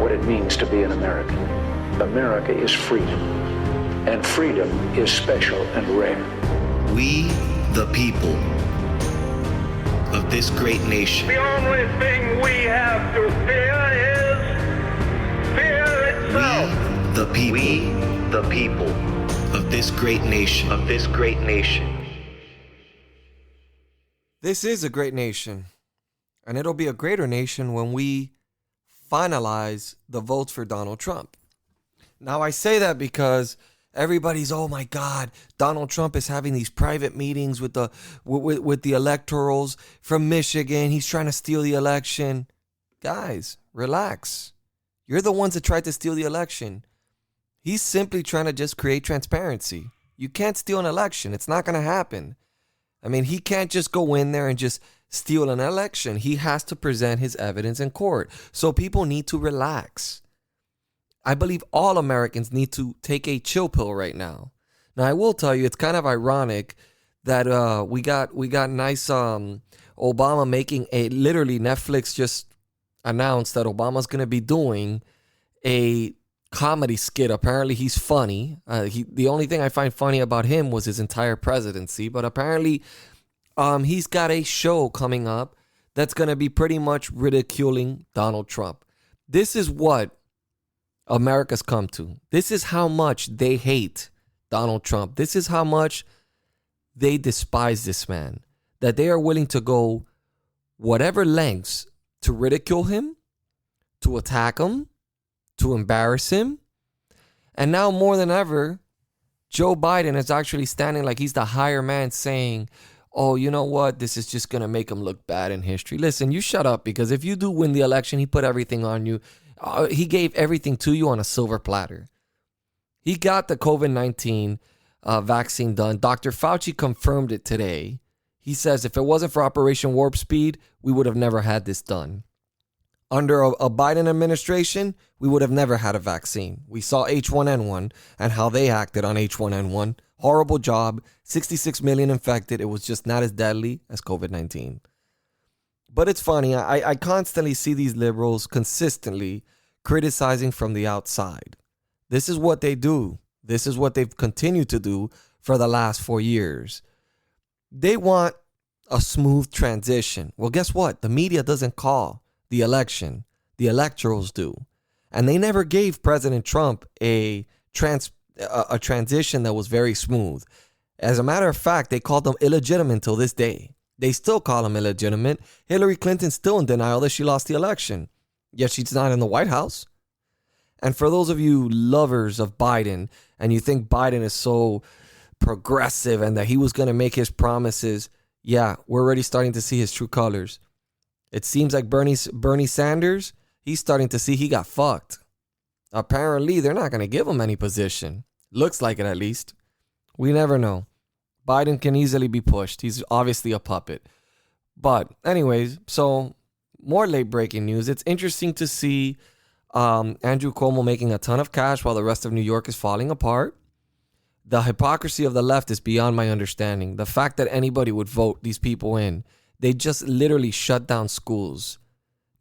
what it means to be an American. America is freedom, and freedom is special and rare. We, the people of this great nation. The only thing we have to fear is fear itself. We, the people of this great nation. Of this great nation. This is a great nation, and it'll be a greater nation when we finalize the votes for Donald Trump. Now, I say that because everybody's, oh my God, Donald Trump is having these private meetings with the electorals from Michigan. He's trying to steal the election. Guys, relax. You're the ones that tried to steal the election. He's simply trying to just create transparency. You can't steal an election. It's not going to happen. I mean, he can't just go in there and just steal an election. He has to present his evidence in court. So people need to relax. I believe all Americans need to take a chill pill right now. Now, I will tell you, it's kind of ironic that we got nice Obama making literally Netflix just announced that Obama's going to be doing a comedy skit. Apparently he's funny. The only thing I find funny about him was his entire presidency, but apparently he's got a show coming up that's going to be pretty much ridiculing Donald Trump. This is what America's come to. This is how much they hate Donald Trump. This is how much they despise this man, that they are willing to go whatever lengths to ridicule him, to attack him, to embarrass him. And now more than ever, Joe Biden is actually standing like he's the higher man saying, oh, you know what? This is just going to make him look bad in history. Listen, you shut up, because if you do win the election, he put everything on you. He gave everything to you on a silver platter. He got the COVID-19 vaccine done. Dr. Fauci confirmed it today. He says if it wasn't for Operation Warp Speed, we would have never had this done. Under a Biden administration, we would have never had a vaccine. We saw H1N1 and how they acted on H1N1. Horrible job. 66 million infected. It was just not as deadly as COVID-19. But it's funny. I constantly see these liberals consistently criticizing from the outside. This is what they do. This is what they've continued to do for the last 4 years. They want a smooth transition. Well, guess what? The media doesn't call the election. The electorals do. And they never gave President Trump a transition that was very smooth. As a matter of fact, they called him illegitimate until this day. They still call him illegitimate. Hillary Clinton's still in denial that she lost the election. Yet she's not in the White House. And for those of you lovers of Biden, and you think Biden is so progressive and that he was going to make his promises, yeah, we're already starting to see his true colors. It seems like Bernie Sanders, he's starting to see he got fucked. Apparently, they're not going to give him any position. Looks like it, at least. We never know. Biden can easily be pushed. He's obviously a puppet. But anyways, so more late breaking news. It's interesting to see Andrew Cuomo making a ton of cash while the rest of New York is falling apart. The hypocrisy of the left is beyond my understanding. The fact that anybody would vote these people in. They just literally shut down schools.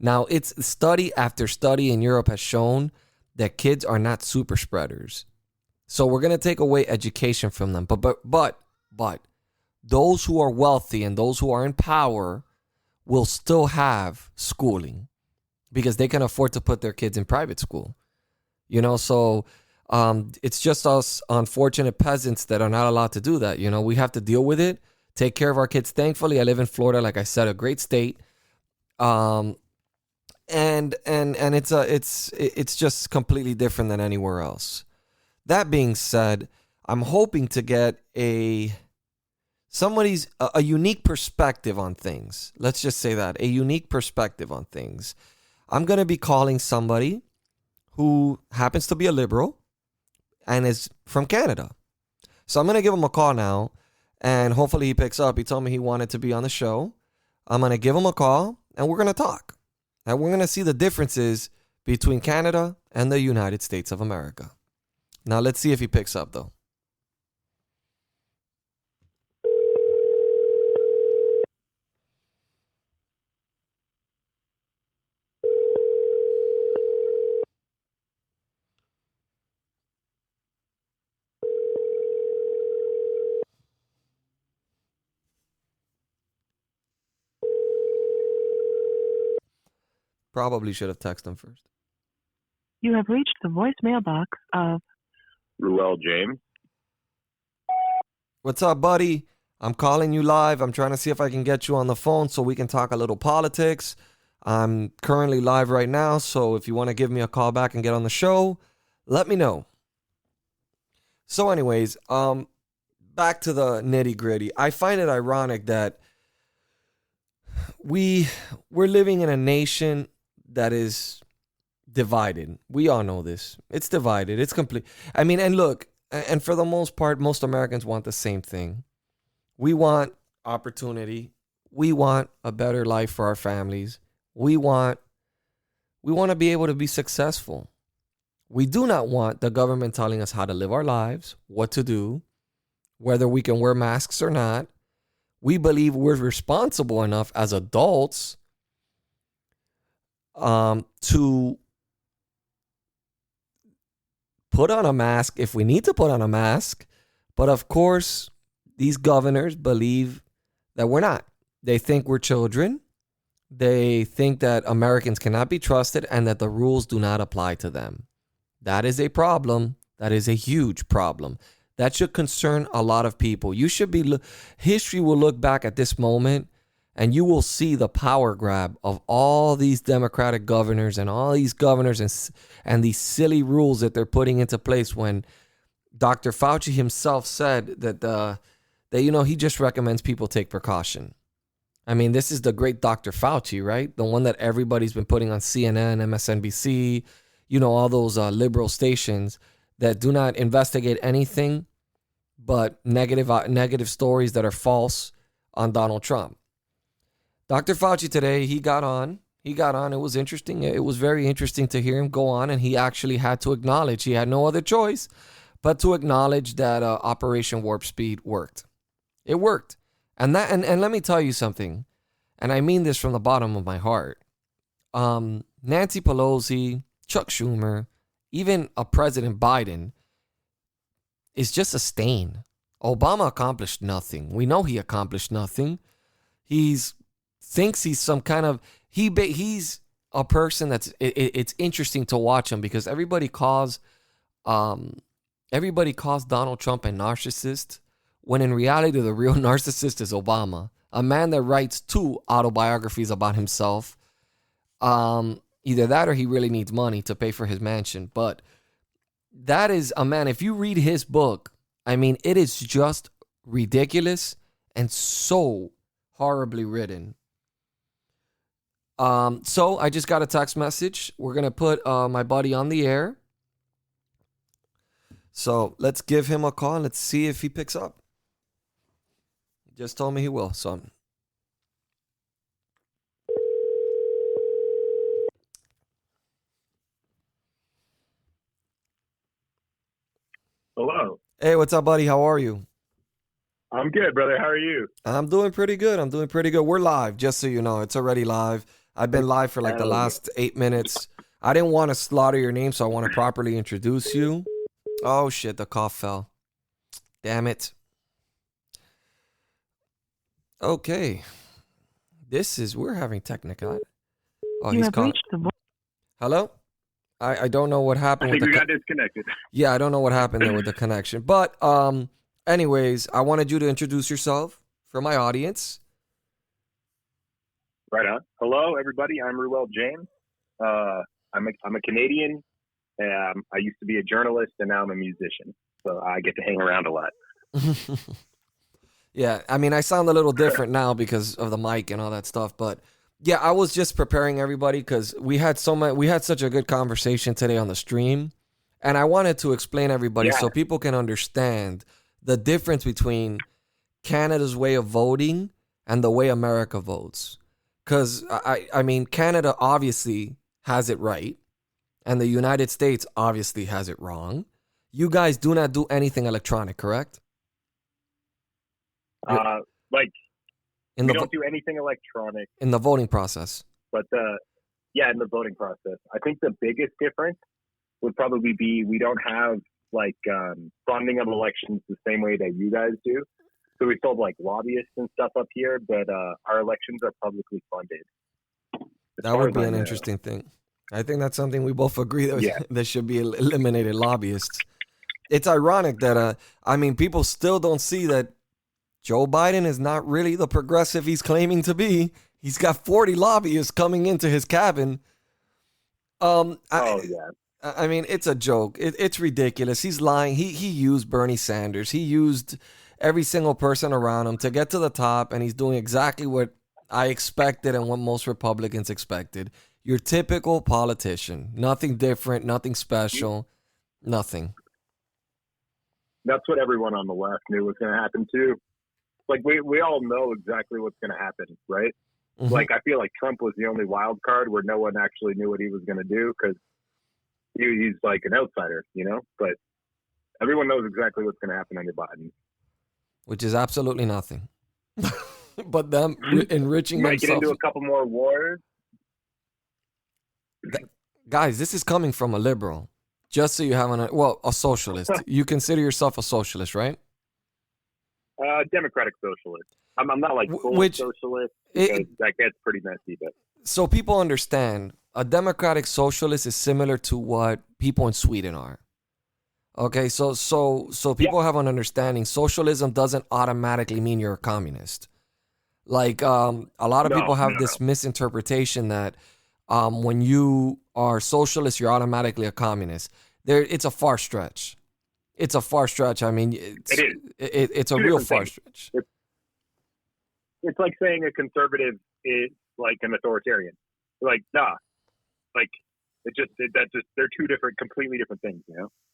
Now, it's study after study in Europe has shown that kids are not super spreaders. So we're going to take away education from them. But those who are wealthy and those who are in power will still have schooling because they can afford to put their kids in private school. You know, so it's just us unfortunate peasants that are not allowed to do that. You know, we have to deal with it. Take care of our kids. Thankfully, I live in Florida, like I said, a great state. And it's just completely different than anywhere else. That being said, I'm hoping to get a unique perspective on things. Let's just say that, a unique perspective on things. I'm going to be calling somebody who happens to be a liberal and is from Canada. So I'm going to give him a call now. And hopefully he picks up. He told me he wanted to be on the show. I'm going to give him a call and we're going to talk. And we're going to see the differences between Canada and the United States of America. Now let's see if he picks up though. Probably should have texted him first. You have reached the voicemail box of Ruel James. What's up, buddy? I'm calling you live. I'm trying to see if I can get you on the phone so we can talk a little politics. I'm currently live right now, so if you want to give me a call back and get on the show, let me know. So anyways, back to the nitty-gritty. I find it ironic that we're living in a nation that is divided. We all know this. It's divided. It's complete. I mean, and look, and for the most part, most Americans want the same thing. We want opportunity. We want a better life for our families. We want to be able to be successful. We do not want the government telling us how to live our lives, what to do, whether we can wear masks or not. We believe we're responsible enough as adults to put on a mask if we need to put on a mask. But of course, these governors believe that we're not. They think we're children. They think that Americans cannot be trusted and that the rules do not apply to them. That is a problem. That is a huge problem. That should concern a lot of people. History will look back at this moment and you will see the power grab of all these Democratic governors and all these governors and these silly rules that they're putting into place when Dr. Fauci himself said that he just recommends people take precaution. I mean, this is the great Dr. Fauci, right? The one that everybody's been putting on CNN, MSNBC, all those liberal stations that do not investigate anything but negative stories that are false on Donald Trump. Dr. Fauci today, he got on. It was interesting. It was very interesting to hear him go on, and he actually had to acknowledge, he had no other choice but to acknowledge that Operation Warp Speed worked. It worked. And let me tell you something, and I mean this from the bottom of my heart. Nancy Pelosi, Chuck Schumer, even a President Biden is just a stain. Obama accomplished nothing. We know he accomplished nothing. Thinks he's some kind of he's a person it's interesting to watch him because everybody calls Donald Trump a narcissist when in reality the real narcissist is Obama, a man that writes 2 autobiographies about himself. Either that or he really needs money to pay for his mansion. But that is a man, if you read his book, I mean, it is just ridiculous and so horribly written. So I just got a text message. We're going to put my buddy on the air. So let's give him a call and let's see if he picks up. He just told me he will, so... Hello. Hey, what's up, buddy? How are you? I'm good, brother. How are you? I'm doing pretty good. We're live, just so you know. It's already live. I've been live for like the last 8 minutes. I didn't want to slaughter your name, so I want to properly introduce you. Oh, shit, the cough fell. Damn it. Okay. We're having technical. Oh, he's calling. Hello? I don't know what happened. I think we got disconnected. Yeah, I don't know what happened there with the connection. But anyways, I wanted you to introduce yourself for my audience. Right on. Hello, everybody. I'm Ruel James. I'm a Canadian. I used to be a journalist, and now I'm a musician. So I get to hang around a lot. Yeah, I mean, I sound a little different now because of the mic and all that stuff, but yeah, I was just preparing everybody because we had such a good conversation today on the stream, and I wanted to explain everybody so people can understand the difference between Canada's way of voting and the way America votes. Because I mean, Canada obviously has it right, and the United States obviously has it wrong. You guys do not do anything electronic, correct? We don't do anything electronic in the voting process. But in the voting process, I think the biggest difference would probably be we don't have funding of elections the same way that you guys do. So we still have lobbyists and stuff up here, but our elections are publicly funded. That would be an interesting thing. I think that's something we both agree that that should be eliminated, lobbyists. It's ironic that, people still don't see that Joe Biden is not really the progressive he's claiming to be. He's got 40 lobbyists coming into his cabin. It's a joke. It's ridiculous. He's lying. He used Bernie Sanders. He used every single person around him to get to the top, and he's doing exactly what I expected and what most Republicans expected. Your typical politician. Nothing different, nothing special, nothing. That's what everyone on the left knew was going to happen too. Like we all know exactly what's going to happen, right? Mm-hmm. Like I feel like Trump was the only wild card where no one actually knew what he was going to do because he's like an outsider, But everyone knows exactly what's going to happen under Biden, which is absolutely nothing. But them enriching might themselves. Get into a couple more wars. Guys, this is coming from a liberal. Just so you have a socialist. You consider yourself a socialist, right? Democratic socialist. I'm not like full socialist because that gets pretty messy. But so people understand, a democratic socialist is similar to what people in Sweden are. Okay, so people have an understanding. Socialism doesn't automatically mean you're a communist. Like a lot of people have this misinterpretation that when you are socialist, you're automatically a communist. It's a far stretch. It's a far stretch. I mean, it's a real far stretch. It's like saying a conservative is like an authoritarian. Like, nah. Like, they're two completely different things,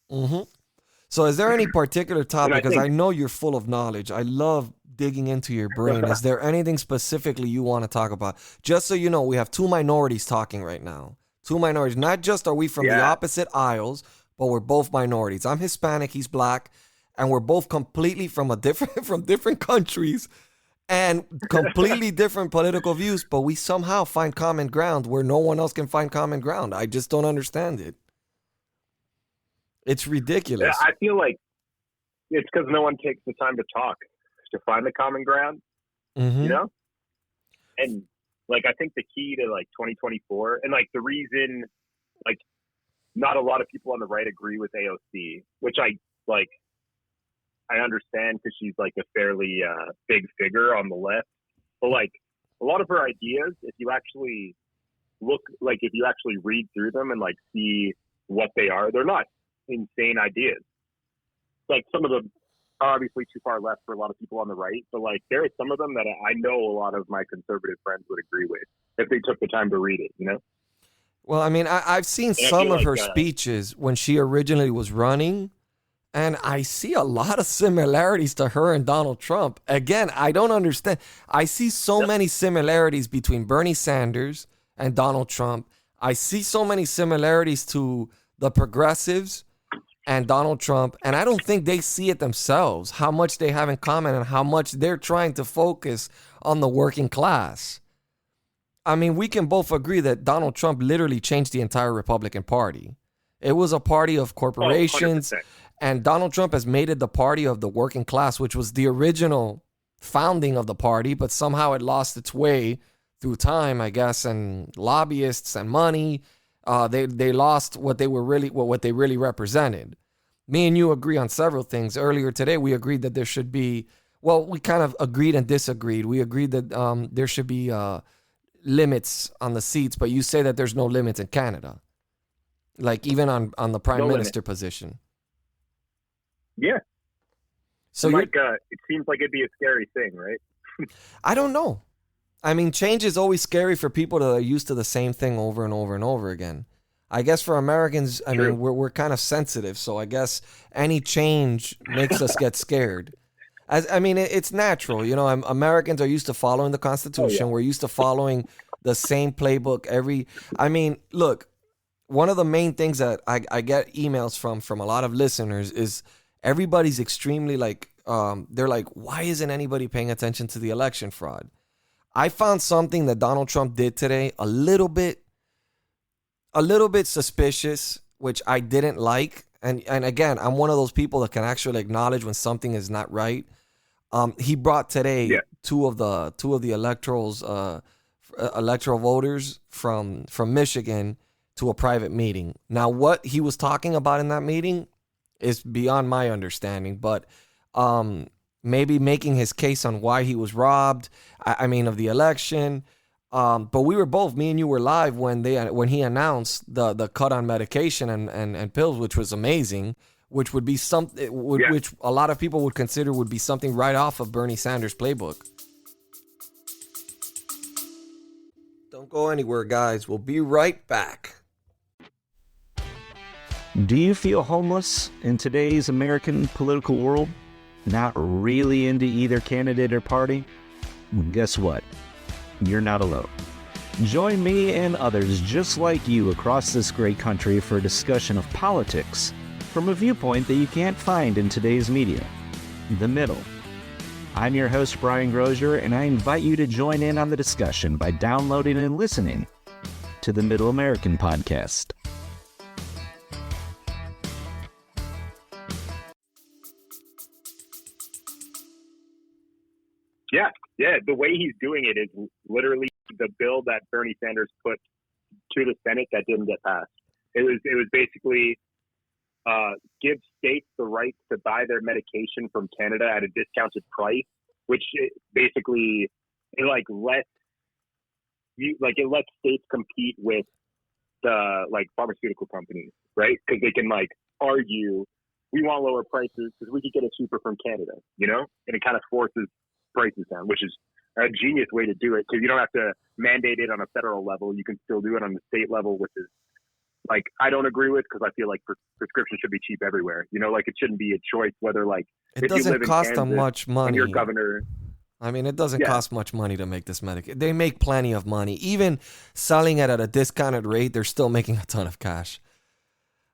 Mm-hmm. So is there any particular topic, because I know you're full of knowledge. I love digging into your brain. Is there anything specifically you want to talk about? Just so you know, we have two minorities talking right now. Two minorities. Not just are we from the opposite aisles, but we're both minorities. I'm Hispanic, he's black, and we're both completely from different countries and completely different political views, but we somehow find common ground where no one else can find common ground. I just don't understand it. It's ridiculous. Yeah, I feel like it's because no one takes the time to talk, to find the common ground, And like, I think the key to like 2024 and like the reason, like, not a lot of people on the right agree with AOC, which I understand because she's like a fairly big figure on the left. But like a lot of her ideas, if you actually read through them and like see what they are, they're not insane ideas. Like some of them are obviously too far left for a lot of people on the right, but like there are some of them that I know a lot of my conservative friends would agree with if they took the time to read it, Well, I mean, I've seen some of her speeches when she originally was running, and I see a lot of similarities to her and Donald Trump. Again, I don't understand. I see so many similarities between Bernie Sanders and Donald Trump. I see so many similarities to the progressives and Donald Trump, and I don't think they see it themselves, how much they have in common and how much they're trying to focus on the working class. I mean, we can both agree that Donald Trump literally changed the entire Republican Party. It was a party of corporations, and Donald Trump has made it the party of the working class, which was the original founding of the party, but somehow it lost its way through time, I guess, and lobbyists and money. They lost what they really represented. Me and you agree on several things. Earlier today, we agreed that there should be, we kind of agreed and disagreed. We agreed that there should be limits on the seats, but you say that there's no limits in Canada, like even on the prime minister position. Yeah. So like, it seems like it'd be a scary thing, right? I don't know. I mean, change is always scary for people that are used to the same thing over and over and over again. I guess for Americans, I mean, we're kind of sensitive, so I guess any change makes us get scared. It's natural. Americans are used to following the Constitution. We're used to following the same playbook look, one of the main things that I get emails from a lot of listeners is everybody's extremely they're like, why isn't anybody paying attention to the election fraud? I found something that Donald Trump did today a little bit suspicious, which I didn't like. And again, I'm one of those people that can actually acknowledge when something is not right. He brought today two of the electorals electoral voters from Michigan to a private meeting. Now, what he was talking about in that meeting is beyond my understanding, but maybe making his case on why he was robbed. I mean, of the election. But we were both, me and you were live when he announced the cut on medication and pills, which was amazing, which would be which a lot of people would consider would be something right off of Bernie Sanders' playbook. Don't go anywhere, guys. We'll be right back. Do you feel homeless in today's American political world? Not really into either candidate or party? Well, guess what? You're not alone. Join me and others just like you across this great country for a discussion of politics from a viewpoint that you can't find in today's media, the middle. I'm your host, Brian Grozier, and I invite you to join in on the discussion by downloading and listening to the Middle American Podcast. Yeah, the way he's doing it is literally the bill that Bernie Sanders put to the Senate that didn't get passed. It was basically give states the right to buy their medication from Canada at a discounted price, which basically it lets states compete with the pharmaceutical companies, right? Because they can argue we want lower prices because we could get it cheaper from Canada, and it kind of forces prices down, which is a genius way to do it because you don't have to mandate it on a federal level. You can still do it on the state level, which is I don't agree with because I feel like prescription should be cheap everywhere. It shouldn't be a choice whether it if doesn't you live cost in them Kansas much money. and your governor. I mean, it doesn't cost much money to make this medication. They make plenty of money. Even selling it at a discounted rate, they're still making a ton of cash.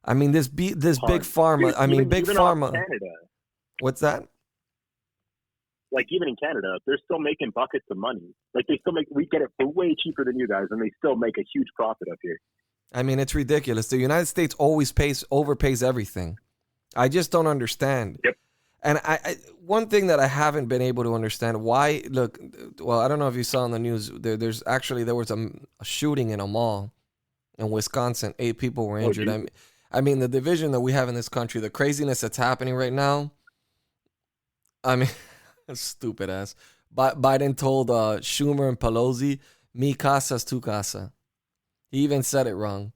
I mean, this big pharma. Dude, big even pharma. Canada, What's that? Even in Canada, they're still making buckets of money. They still we get it for way cheaper than you guys, and they still make a huge profit up here. I mean, it's ridiculous. The United States always overpays everything. I just don't understand. Yep. And I one thing that I haven't been able to understand why. Look, well, I don't know if you saw on the news. There was a shooting in a mall in Wisconsin. 8 people were injured. I mean, the division that we have in this country, the craziness that's happening right now. I mean, stupid ass. Biden told Schumer and Pelosi, "Mi casa's tu casa." He even said it wrong,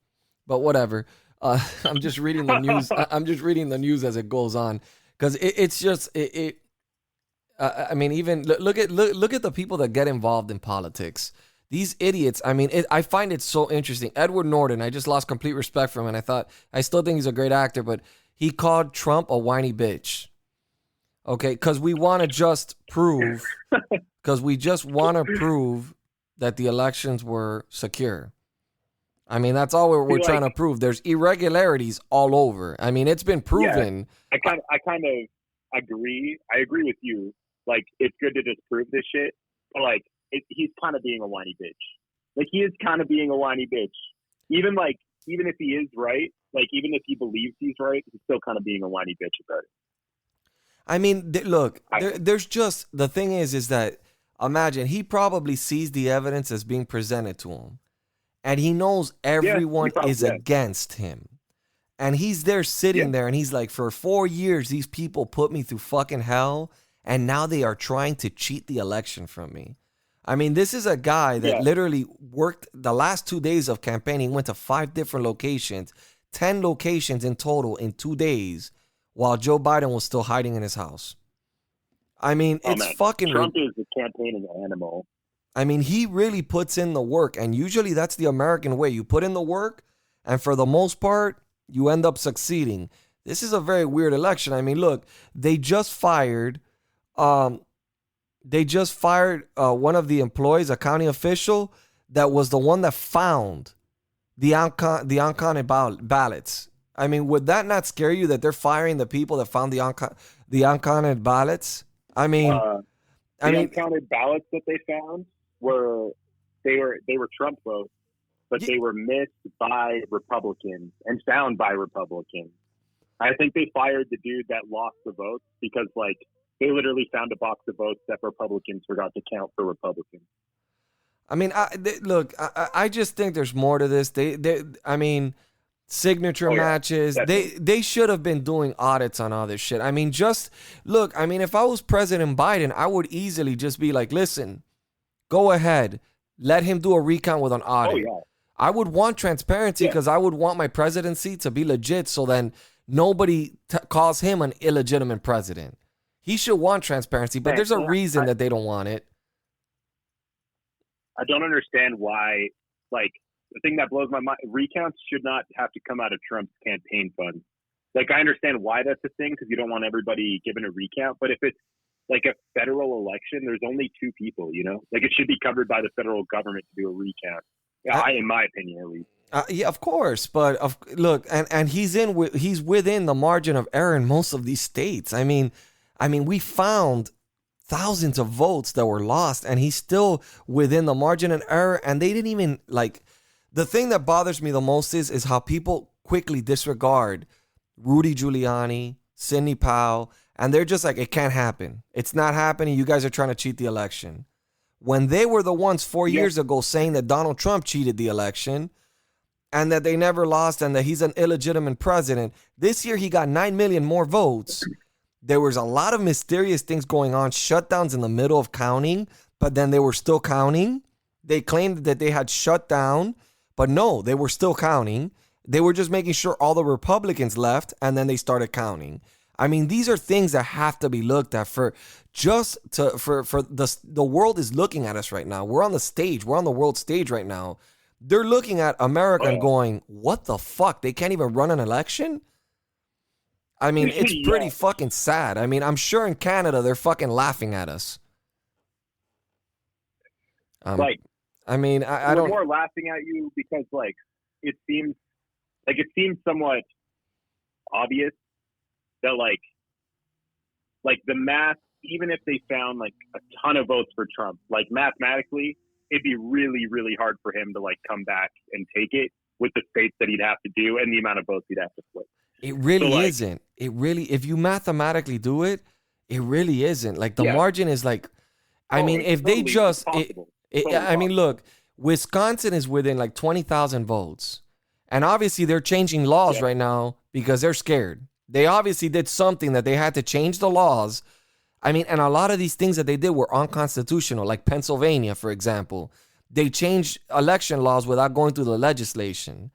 but whatever. I'm just reading the news. I'm just reading the news as it goes on because it's just it. I mean, even look at the people that get involved in politics. These idiots. I mean, I find it so interesting. Edward Norton. I just lost complete respect for him, and I still think he's a great actor, but he called Trump a whiny bitch. Okay, because we want to just prove, that the elections were secure. I mean, that's all we're trying to prove. There's irregularities all over. I mean, it's been proven. Yeah, I kind of agree. I agree with you. It's good to just prove this shit, but he's kind of being a whiny bitch. He is kind of being a whiny bitch. Even if he is right, even if he believes he's right, he's still kind of being a whiny bitch about it. I mean, look, there's just, the thing is that, imagine, he probably sees the evidence as being presented to him. And he knows everyone is against him. And he's there sitting there and he's like, for 4 years, these people put me through fucking hell. And now they are trying to cheat the election from me. I mean, this is a guy that literally worked the last 2 days of campaigning, went to 5 different locations, 10 locations in total in 2 days, while Joe Biden was still hiding in his house. I mean, Trump is a campaigning animal. I mean, he really puts in the work, and usually that's the American way. You put in the work, and for the most part, you end up succeeding. This is a very weird election. I mean, look, they just fired one of the employees, a county official, that was the one that found the uncounted ballots. I mean, would that not scare you that they're firing the people that found the uncounted ballots? I mean, uncounted ballots that they found were Trump votes, but they were missed by Republicans and found by Republicans. I think they fired the dude that lost the votes because they literally found a box of votes that Republicans forgot to count for Republicans. I mean, look, I just think there's more to this. I mean, signature matches. definitely. They should have been doing audits on all this shit. I mean, just look. I mean, if I was President Biden, I would easily just be like, listen, go ahead, let him do a recount with an audit. Oh, yeah. I would want transparency because I would want my presidency to be legit, so then nobody calls him an illegitimate president. He should want transparency, but there's a reason that they don't want it. I don't understand why, like, the thing that blows my mind, recounts should not have to come out of Trump's campaign fund. Like, I understand why that's a thing, because you don't want everybody given a recount, but if it's like a federal election, there's only two people, you know? Like, it should be covered by the federal government to do a recount. In my opinion, at least. Yeah, of course, but look, and he's within the margin of error in most of these states. I mean, we found thousands of votes that were lost, and he's still within the margin of error. And they didn't even like. The thing that bothers me the most is how people quickly disregard Rudy Giuliani, Sidney Powell, and they're just like, it can't happen. It's not happening. You guys are trying to cheat the election. When they were the ones 4 years ago saying that Donald Trump cheated the election and that they never lost and that he's an illegitimate president, this year he got 9 million more votes. There was a lot of mysterious things going on, shutdowns in the middle of counting, but then they were still counting. They claimed that they had shut down, but no, they were still counting. They were just making sure all the Republicans left, and then they started counting. I mean, these are things that have to be looked at for the world is looking at us right now. We're on the stage. We're on the world stage right now. They're looking at America and going, what the fuck? They can't even run an election? I mean, it's pretty fucking sad. I mean, I'm sure in Canada, they're fucking laughing at us. Like, I mean, I don't. More laughing at you because, like, it seems somewhat obvious that, like the math, even if they found like a ton of votes for Trump, like mathematically, it'd be really, really hard for him to like come back and take it with the states that he'd have to do and the amount of votes he'd have to flip. It really isn't. It really, if you mathematically do it, it really isn't. Like the margin is like, I mean, if they just, I mean, look, Wisconsin is within like 20,000 votes. And obviously they're changing laws right now because they're scared. They obviously did something that they had to change the laws. I mean, and a lot of these things that they did were unconstitutional, like Pennsylvania, for example. They changed election laws without going through the legislation.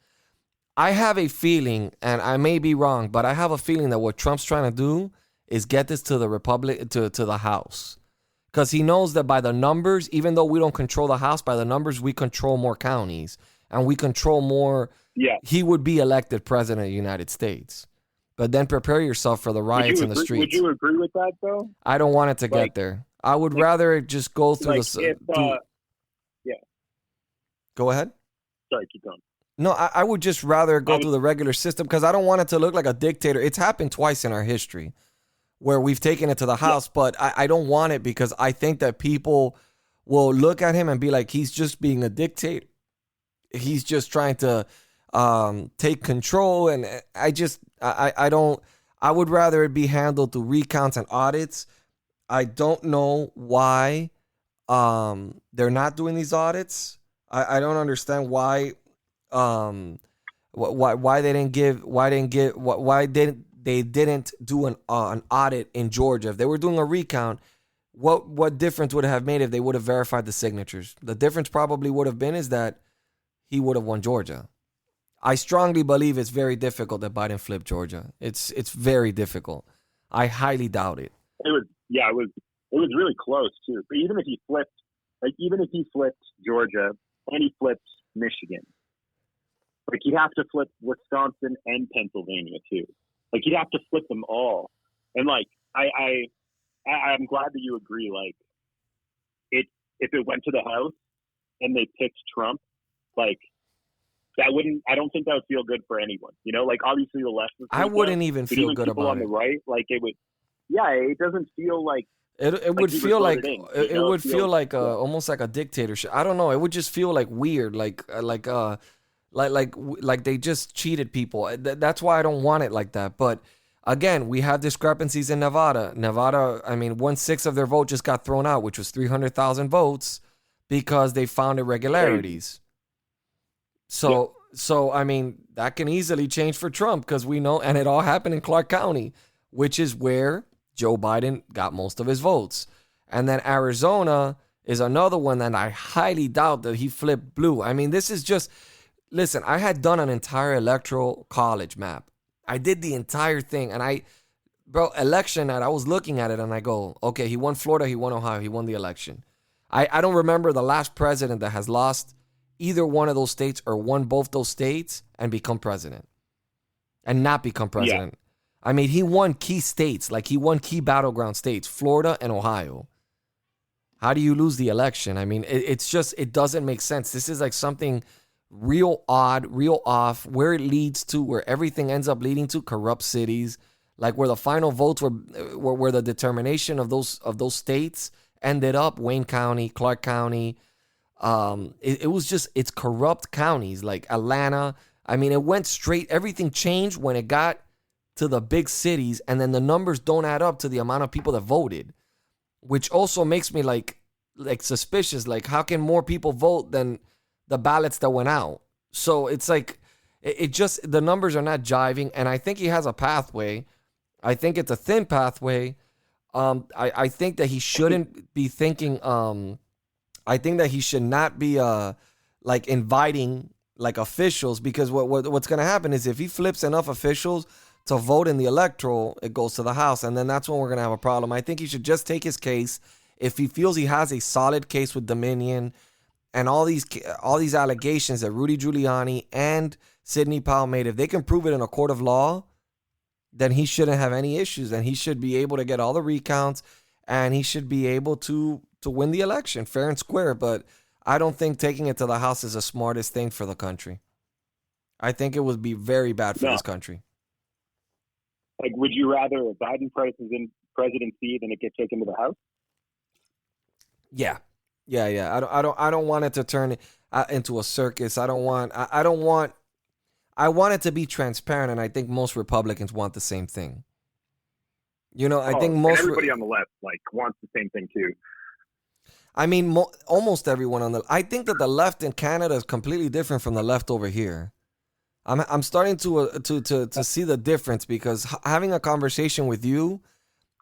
I have a feeling, and I may be wrong, but I have a feeling that what Trump's trying to do is get this to the Republic, to the House. Because he knows that by the numbers, even though we don't control the House, by the numbers, we control more counties. And we control more. Yeah. He would be elected president of the United States. But then prepare yourself for the riots in the streets. Would you agree with that, though? I don't want it to get there. I would rather it just go through Go ahead. Sorry, keep going. No, I would just rather go through the regular system because I don't want it to look like a dictator. It's happened twice in our history where we've taken it to the House, but I don't want it because I think that people will look at him and be like, he's just being a dictator. He's just trying to take control. And I would rather it be handled through recounts and audits. I don't know why they're not doing these audits. I don't understand why they didn't do an audit in Georgia. If they were doing a recount, what difference would it have made if they would have verified the signatures? The difference probably would have been is that he would have won Georgia. I strongly believe it's very difficult that Biden flipped Georgia. It's very difficult. I highly doubt it. It was really close too. But even if he flipped Georgia and he flipped Michigan, like he'd have to flip Wisconsin and Pennsylvania too. Like he'd have to flip them all. And like I'm glad that you agree. Like if it went to the House and they picked Trump, like I don't think that would feel good for anyone. You know, like obviously the left. I wouldn't even feel good about it. On the right, like it would. Yeah, it doesn't feel like. It would feel like it would feel like almost like a dictatorship. I don't know. It would just feel like weird, like they just cheated people. That's why I don't want it like that. But again, we have discrepancies in Nevada. I mean, 1/6 of their vote just got thrown out, which was 300,000 votes. because they found irregularities. So I mean, that can easily change for Trump because we know, and it all happened in Clark County, which is where Joe Biden got most of his votes. And then Arizona is another one that I highly doubt that he flipped blue. I mean, this is just, listen, I had done an entire electoral college map. I did the entire thing, and election night, I was looking at it and I go, okay, he won Florida, he won Ohio, he won the election. I don't remember the last president that has lost either one of those states or won both those states and become president and not become president. Yeah. I mean, he won key states, like he won key battleground states, Florida and Ohio. How do you lose the election? I mean, it's just, it doesn't make sense. This is like something real odd, real off, where it leads to, where everything ends up leading to corrupt cities, like where the final votes were where the determination of those states ended up, Wayne County, Clark County. It was just, it's corrupt counties like Atlanta. I mean, it went straight, everything changed when it got to the big cities, and then the numbers don't add up to the amount of people that voted, which also makes me like suspicious. Like, how can more people vote than the ballots that went out? So it's like, it just, the numbers are not jiving, and I think he has a pathway. I think it's a thin pathway. I think that he shouldn't be thinking, I think that he should not be like inviting like officials, because what's going to happen is if he flips enough officials to vote in the electoral, it goes to the House, and then that's when we're going to have a problem. I think he should just take his case. If he feels he has a solid case with Dominion and all these allegations that Rudy Giuliani and Sidney Powell made, if they can prove it in a court of law, then he shouldn't have any issues, and he should be able to get all the recounts, and he should be able to win the election fair and square. But I don't think taking it to the House is the smartest thing for the country. I think it would be very bad for this country. Like, would you rather a Biden presidency than it get taken to the House? Yeah. I don't want it to turn into a circus. I want it to be transparent, and I think most Republicans want the same thing. You know, I think most everybody on the left wants the same thing too. I mean, almost everyone I think that the left in Canada is completely different from the left over here. I'm starting to see the difference, because having a conversation with you,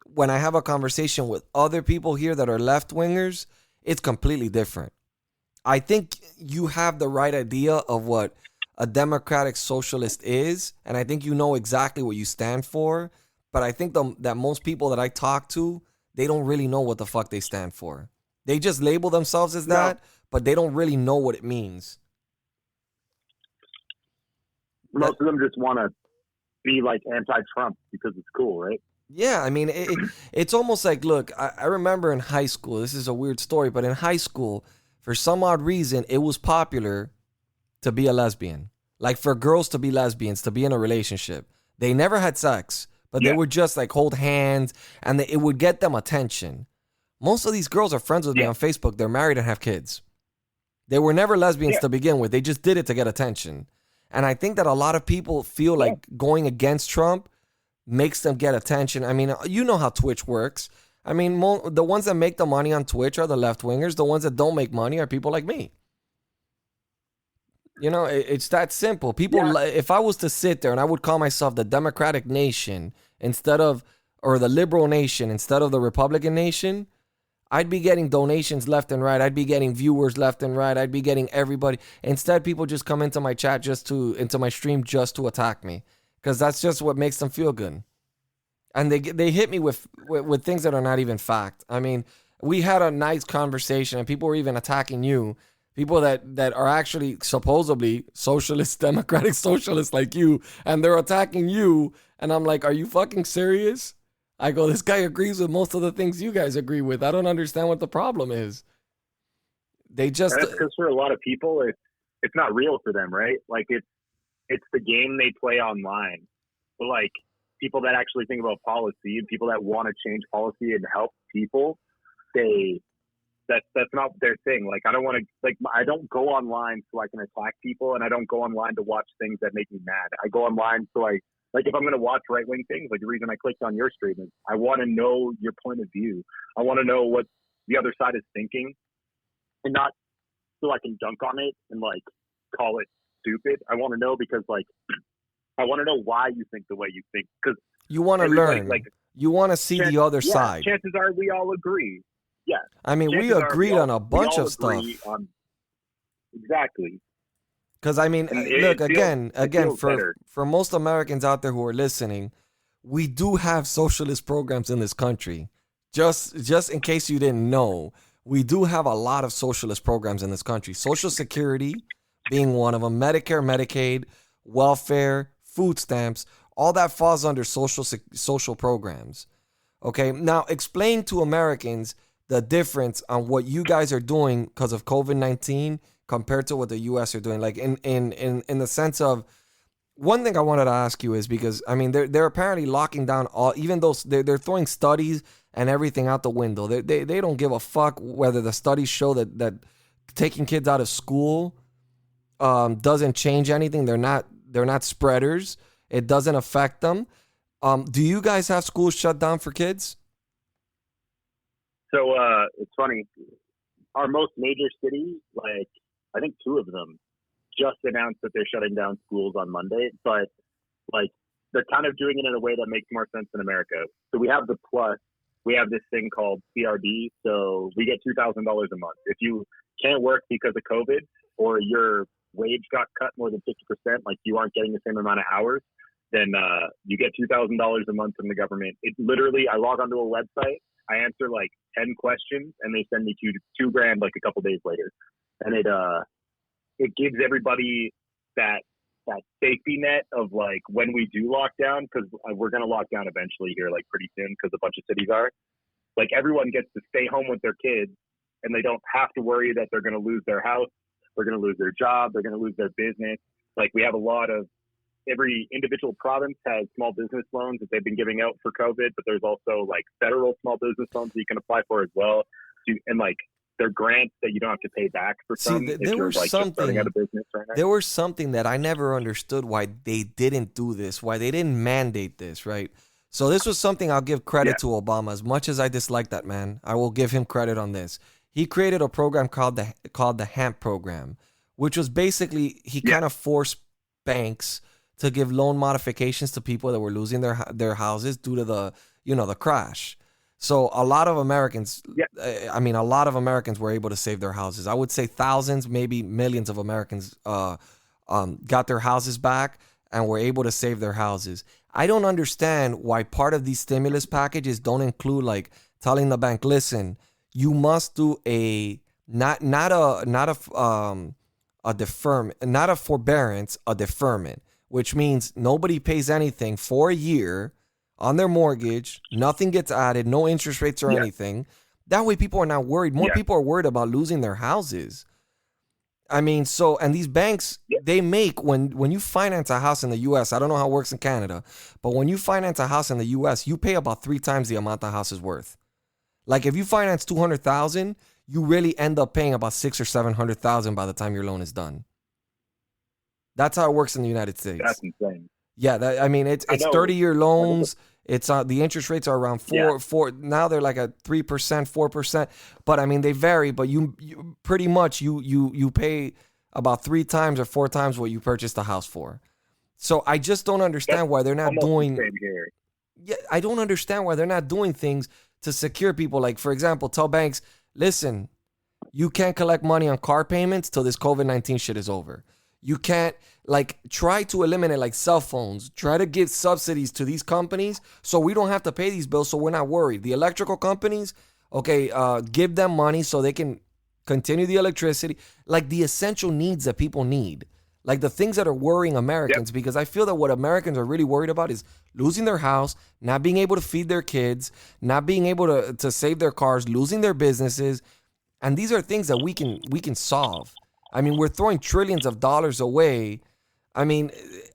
when I have a conversation with other people here that are left wingers, it's completely different. I think you have the right idea of what a democratic socialist is, and I think you know exactly what you stand for. But I think that most people that I talk to, they don't really know what the fuck they stand for. They just label themselves as that, but they don't really know what it means. Most of them just want to be like anti-Trump because it's cool, right? Yeah, I mean, it's almost like, look, I remember in high school, this is a weird story, but in high school, for some odd reason, it was popular to be a lesbian. Like, for girls to be lesbians, to be in a relationship. They never had sex, but they would just like hold hands, and it would get them attention. Most of these girls are friends with me on Facebook. They're married and have kids. They were never lesbians to begin with. They just did it to get attention. And I think that a lot of people feel like going against Trump makes them get attention. I mean, you know how Twitch works. I mean, the ones that make the money on Twitch are the left wingers. The ones that don't make money are people like me. You know, it's that simple. People, if I was to sit there and I would call myself the Democratic Nation or the Liberal Nation instead of the Republican Nation, I'd be getting donations left and right. I'd be getting viewers left and right. I'd be getting everybody. Instead, people just come into my chat into my stream just to attack me, because that's just what makes them feel good. And they hit me with things that are not even fact. I mean, we had a nice conversation, and people were even attacking you. People that are actually supposedly socialist, democratic socialists like you, and they're attacking you. And I'm like, are you fucking serious? I go, this guy agrees with most of the things you guys agree with. I don't understand what the problem is. They just... That's because for a lot of people, it's not real for them, right? Like, it's the game they play online. But, like, people that actually think about policy and people that want to change policy and help people, that's not their thing. Like, I don't want to, like, I don't go online so I can attack people, and I don't go online to watch things that make me mad. I go online so like, if I'm going to watch right-wing things, like the reason I clicked on your stream is I want to know your point of view. I want to know what the other side is thinking. and not so I can dunk on it and like call it stupid. I want to know because like I want to know why you think the way you think, because You want to learn. Like, you want to see the other side. Chances are we all agree. Yeah. I mean, we agreed on a bunch of stuff. Exactly. Because I mean, look, again, for most Americans out there who are listening, we do have socialist programs in this country. Just in case you didn't know, we do have a lot of socialist programs in this country. Social Security being one of them, Medicare, Medicaid, welfare, food stamps, all that falls under social programs. Okay, now explain to Americans the difference on what you guys are doing because of COVID-19 compared to what the U.S. are doing. Like in the sense of, one thing I wanted to ask you is because I mean they're apparently locking down all, even though they're throwing studies and everything out the window. They don't give a fuck whether the studies show that taking kids out of school doesn't change anything. They're not spreaders. It doesn't affect them. Do you guys have schools shut down for kids? So it's funny. Our most major cities, like I think 2 of them, just announced that they're shutting down schools on Monday, but like they're kind of doing it in a way that makes more sense in America. So we have the plus. We have this thing called CRD. So we get $2,000 a month. If you can't work because of COVID or your wage got cut more than 50%, like you aren't getting the same amount of hours, then you get $2,000 a month from the government. It literally, I log onto a website, I answer like 10 questions, and they send me $2,000 like a couple days later. And it gives everybody that safety net of like when we do lock down, because we're going to lock down eventually here like pretty soon because a bunch of cities are. Like everyone gets to stay home with their kids and they don't have to worry that they're going to lose their house, they're going to lose their job, they're going to lose their business. Like we have a lot of, every individual province has small business loans that they've been giving out for COVID, but there's also like federal small business loans that you can apply for as well. And like they're grants that you don't have to pay back for some. There was like something. Out of business right now. There was something that I never understood why they didn't do this, why they didn't mandate this, right? So this was something I'll give credit to Obama. As much as I dislike that man, I will give him credit on this. He created a program called the HAMP program, which was basically he kind of forced banks to give loan modifications to people that were losing their houses due to the crash. So a lot of Americans, a lot of Americans were able to save their houses. I would say thousands, maybe millions of Americans got their houses back and were able to save their houses. I don't understand why part of these stimulus packages don't include like telling the bank, listen, you must do not a forbearance, a deferment, which means nobody pays anything for a year on their mortgage, nothing gets added, no interest rates or anything. That way people are not worried. More people are worried about losing their houses. I mean, and these banks, they make, when you finance a house in the U.S., I don't know how it works in Canada, but when you finance a house in the U.S., you pay about 3 times the amount the house is worth. Like if you finance $200,000, you really end up paying about $600,000 or $700,000 by the time your loan is done. That's how it works in the United States. That's insane. Yeah, it's 30-year loans. It's the interest rates are around 4. Now they're like at 3%, 4%. But I mean they vary. But you pretty much you pay about 3 times or 4 times what you purchased the house for. So I just don't understand why they're not doing. Yeah, I don't understand why they're not doing things to secure people. Like for example, tell banks, listen, you can't collect money on car payments till this COVID-19 shit is over. You can't, like, try to eliminate, like, cell phones. Try to give subsidies to these companies so we don't have to pay these bills so we're not worried. The electrical companies, give them money so they can continue the electricity. Like, the essential needs that people need. Like, the things that are worrying Americans. Because I feel that what Americans are really worried about is losing their house, not being able to feed their kids, not being able to save their cars, losing their businesses. And these are things that we can solve. I mean, we're throwing trillions of dollars away, I mean,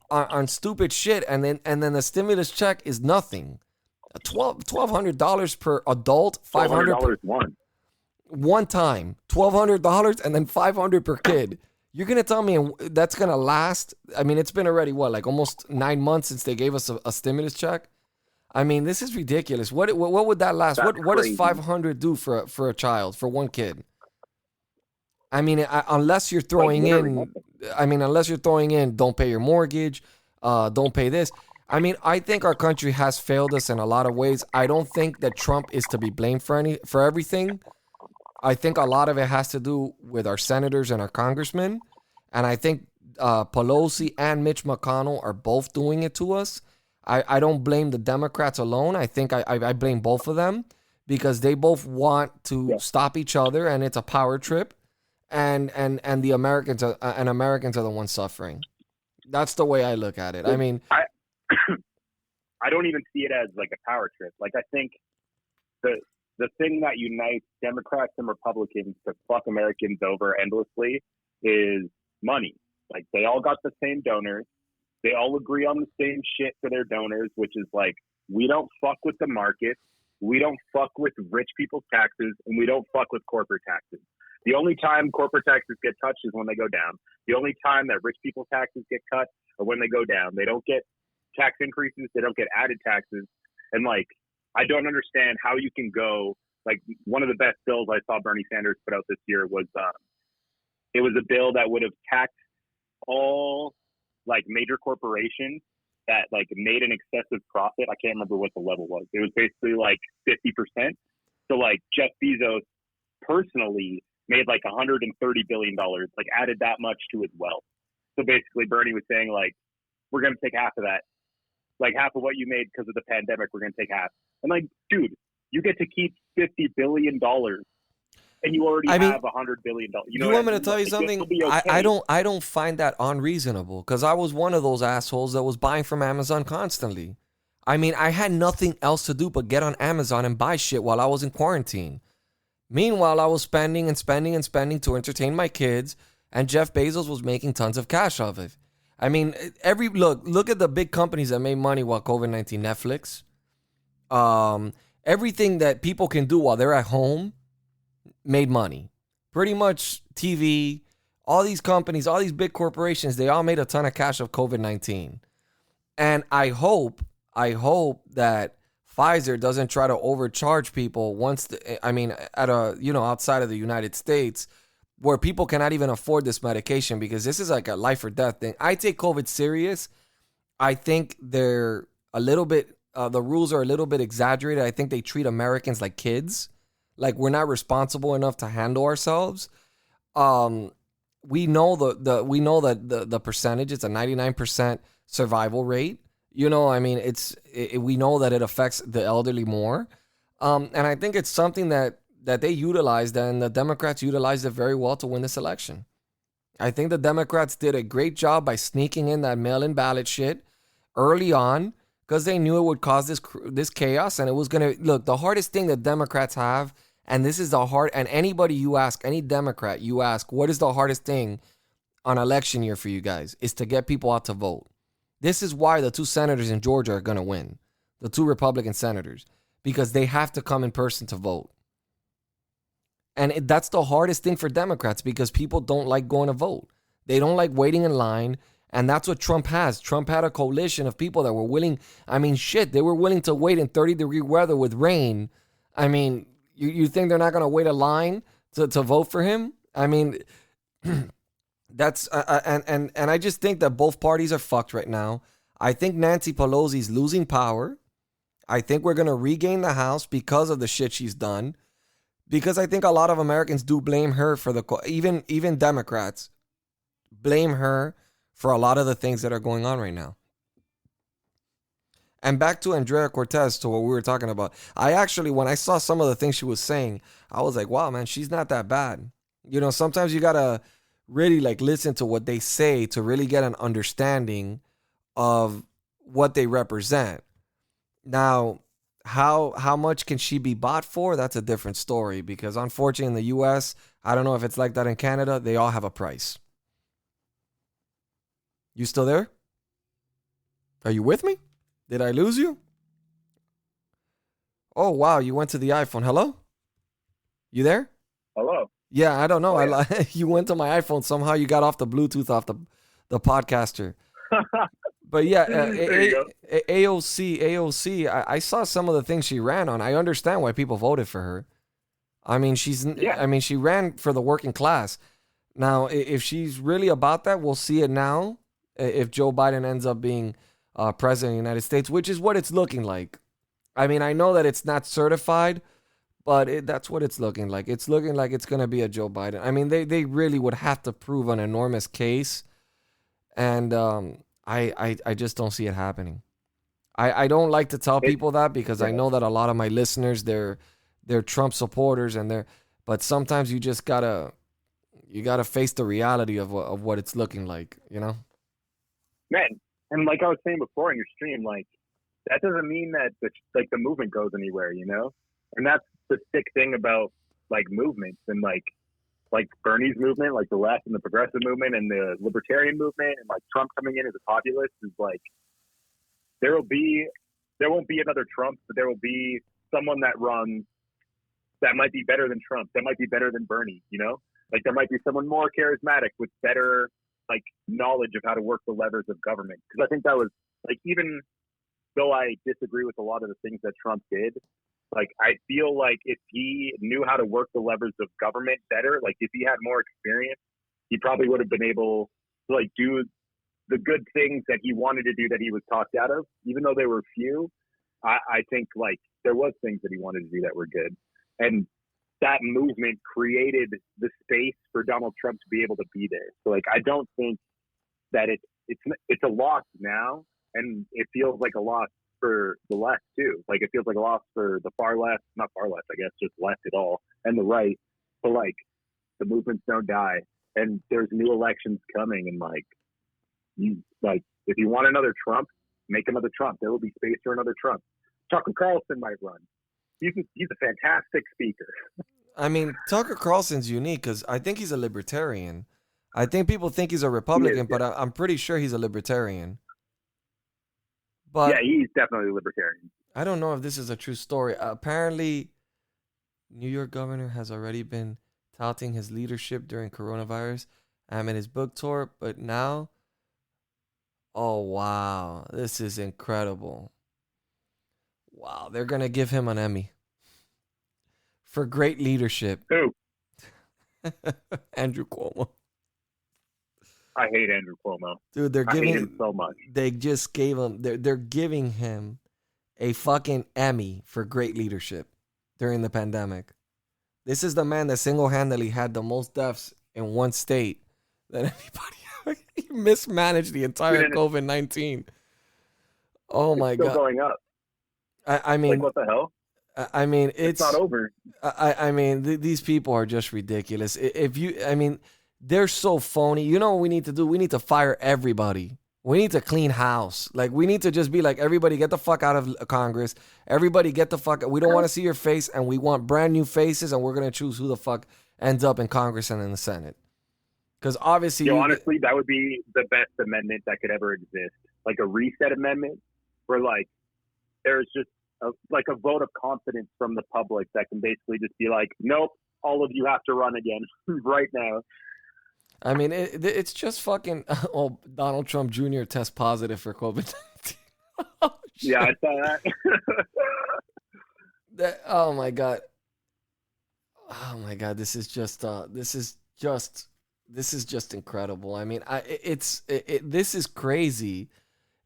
on stupid shit, and then the stimulus check is nothing. $1,200 per adult, $500 one time, $1,200, and then $500 per kid. You're gonna tell me that's gonna last? I mean, it's been already almost 9 months since they gave us a stimulus check. I mean, this is ridiculous. What would that last? What does $500 do for a child, for one kid? I mean, unless you're throwing in, don't pay your mortgage, don't pay this. I mean, I think our country has failed us in a lot of ways. I don't think that Trump is to be blamed for everything. I think a lot of it has to do with our senators and our congressmen. And I think Pelosi and Mitch McConnell are both doing it to us. I don't blame the Democrats alone. I think I blame both of them because they both want to stop each other, and it's a power trip. And the Americans are the ones suffering. That's the way I look at it. I mean, I don't even see it as like a power trip. Like, I think the thing that unites Democrats and Republicans to fuck Americans over endlessly is money. Like, they all got the same donors. They all agree on the same shit for their donors, which is like, we don't fuck with the market. We don't fuck with rich people's taxes, and we don't fuck with corporate taxes. The only time corporate taxes get touched is when they go down. The only time that rich people's taxes get cut are when they go down. They don't get tax increases. They don't get added taxes. And like, I don't understand how you can go, like, one of the best bills I saw Bernie Sanders put out this year was, it was a bill that would have taxed all like major corporations that like made an excessive profit. I can't remember what the level was. It was basically like 50%. So like Jeff Bezos personally made like $130 billion, like added that much to his wealth. So basically Bernie was saying like, we're going to take half of that. Like half of what you made because of the pandemic, we're going to take half. And like, dude, you get to keep $50 billion and you already have $100 billion. You want me to tell you something? Okay. I don't find that unreasonable because I was one of those assholes that was buying from Amazon constantly. I mean, I had nothing else to do but get on Amazon and buy shit while I was in quarantine. Meanwhile, I was spending and spending and spending to entertain my kids, and Jeff Bezos was making tons of cash off it. I mean, look at the big companies that made money while COVID-19, Netflix. Everything that people can do while they're at home made money. Pretty much TV, all these companies, all these big corporations, they all made a ton of cash of COVID-19. And I hope that Pfizer doesn't try to overcharge people outside of the United States where people cannot even afford this medication because this is like a life or death thing. I take COVID serious. I think they're a little bit, the rules are a little bit exaggerated. I think they treat Americans like kids. Like we're not responsible enough to handle ourselves. We know that the percentage, it's a 99% survival rate. You know, I mean, we know that it affects the elderly more. And I think it's something that they utilized, and the Democrats utilized it very well to win this election. I think the Democrats did a great job by sneaking in that mail-in ballot shit early on because they knew it would cause this chaos, and it was going to... Look, the hardest thing that Democrats have, and this is the hard... And anybody you ask, any Democrat you ask, what is the hardest thing on election year for you guys? Is to get people out to vote. This is why the two senators in Georgia are going to win. The two Republican senators. Because they have to come in person to vote. And that's the hardest thing for Democrats because people don't like going to vote. They don't like waiting in line. And that's what Trump has. Trump had a coalition of people that were willing. I mean, shit, they were willing to wait in 30-degree weather with rain. I mean, you think they're not going to wait a line to vote for him? I mean... That's and I just think that both parties are fucked right now. I think Nancy Pelosi's losing power. I think we're going to regain the House because of the shit she's done. Because I think a lot of Americans do blame her for even Democrats blame her for a lot of the things that are going on right now. And back to Andrea Cortez, to what we were talking about. I actually, when I saw some of the things she was saying, I was like, wow, man, she's not that bad. You know, sometimes you got to really like listen to what they say to really get an understanding of what they represent. Now, how much can she be bought for? That's a different story because unfortunately in the US, I don't know if it's like that in Canada, they all have a price. You still there? Are you with me? Did I lose you? Oh, wow, you went to the iPhone. Hello? You there? Hello. Yeah, I don't know. Oh, yeah. You went to my iPhone. Somehow you got off the Bluetooth off the podcaster. But yeah, AOC. I saw some of the things she ran on. I understand why people voted for her. I mean, she ran for the working class. Now, if she's really about that, we'll see it now. If Joe Biden ends up being president of the United States, which is what it's looking like. I mean, I know that it's not certified, but that's what it's looking like. It's looking like it's going to be a Joe Biden. I mean, they really would have to prove an enormous case, and I just don't see it happening. I don't like to tell people that because I know that a lot of my listeners, they're Trump supporters, but sometimes you just gotta face the reality of what it's looking like, you know? Man, and like I was saying before in your stream, like that doesn't mean that the movement goes anywhere, you know? And that's the sick thing about like movements and like Bernie's movement, like the left and the progressive movement and the libertarian movement and like Trump coming in as a populist is like there won't be another Trump, but there will be someone that runs that might be better than Trump, that might be better than Bernie, you know? Like there might be someone more charismatic with better like knowledge of how to work the levers of government. Because I think that was like, even though I disagree with a lot of the things that Trump did, like I feel like if he knew how to work the levers of government better, like if he had more experience, he probably would have been able to like do the good things that he wanted to do that he was talked out of, even though there were few. I think like there was things that he wanted to do that were good. And that movement created the space for Donald Trump to be able to be there. So like I don't think that it's a loss now, and it feels like a loss for the left too. Like it feels like a loss for the far left, not far left, I guess, just left at all, and the right. But like the movements don't die, and there's new elections coming, and if you want another Trump, make another Trump. There will be space for another Trump. Tucker Carlson might run. He's a fantastic speaker. I mean, Tucker Carlson's unique because I think he's a libertarian. I think people think he's a Republican, but I'm pretty sure he's a libertarian. But yeah, he's definitely a libertarian. I don't know if this is a true story. Apparently, New York governor has already been touting his leadership during coronavirus in his book tour, but now, oh wow, this is incredible. Wow, they're going to give him an Emmy for great leadership. Who? Andrew Cuomo. I hate Andrew Cuomo. Dude, I hate him so much. They just gave him, they're giving him a fucking Emmy for great leadership during the pandemic. This is the man that single-handedly had the most deaths in one state than anybody. He mismanaged the entire COVID-19. Oh my God. Still going up. I mean, like, what the hell? I mean, it's not over. I mean, these people are just ridiculous. They're so phony. You know what we need to do? We need to fire everybody. We need to clean house. Like, we need to just be like, everybody get the fuck out of Congress. Everybody get the fuck out. We don't want to see your face, and we want brand new faces, and we're going to choose who the fuck ends up in Congress and in the Senate. Because obviously... honestly, that would be the best amendment that could ever exist. Like a reset amendment where, like, there's just a vote of confidence from the public that can basically just be like, nope, all of you have to run again right now. I mean, it's just fucking, Donald Trump Jr. test positive for COVID-19. Oh, yeah, I saw that. Oh my God. This is just incredible. I mean, this is crazy.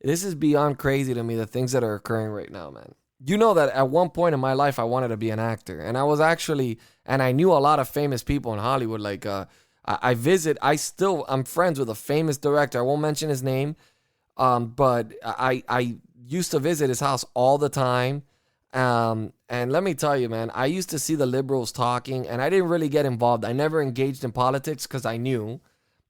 This is beyond crazy to me, the things that are occurring right now, man. You know that at one point in my life, I wanted to be an actor. And I knew a lot of famous people in Hollywood. Like, I'm friends with a famous director. I won't mention his name. But I used to visit his house all the time. And let me tell you, man, I used to see the liberals talking, and I didn't really get involved. I never engaged in politics because I knew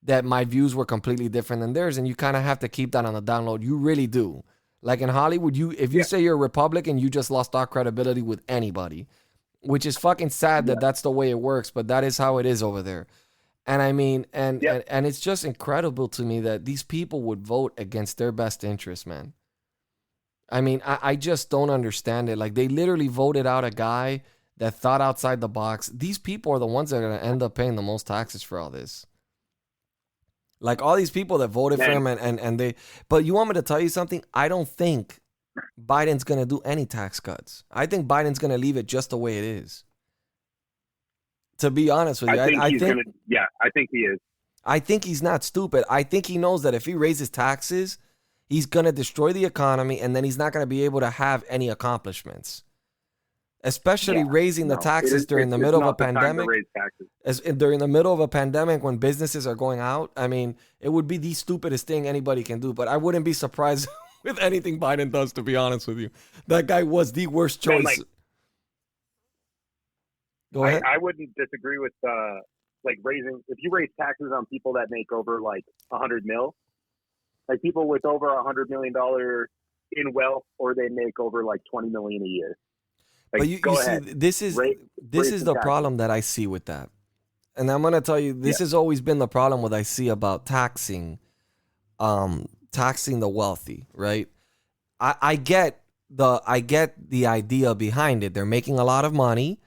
that my views were completely different than theirs, and you kind of have to keep that on the download. You really do. Like in Hollywood, if you say you're a Republican, you just lost all credibility with anybody, which is fucking sad that that's the way it works, but that is how it is over there. And I mean, and it's just incredible to me that these people would vote against their best interest, man. I mean, I just don't understand it. Like, they literally voted out a guy that thought outside the box. These people are the ones that are going to end up paying the most taxes for all this. Like, all these people that voted for him and they... But you want me to tell you something? I don't think Biden's going to do any tax cuts. I think Biden's going to leave it just the way it is. To be honest with you, I think he is. I think he's not stupid. I think he knows that if he raises taxes, he's going to destroy the economy, and then he's not going to be able to have any accomplishments. Especially raising the taxes during the middle of a pandemic. During the middle of a pandemic when businesses are going out, I mean, it would be the stupidest thing anybody can do. But I wouldn't be surprised with anything Biden does, to be honest with you. That guy was the worst choice. Go ahead. I wouldn't disagree with if you raise taxes on people that make over like 100 mil, like people with over $100 million in wealth, or they make over like 20 million a year. Like, but you see, this is the problem that I see with that. And I'm going to tell you, this has always been the problem what I see about taxing the wealthy, right? I get the idea behind it. They making a lot of money.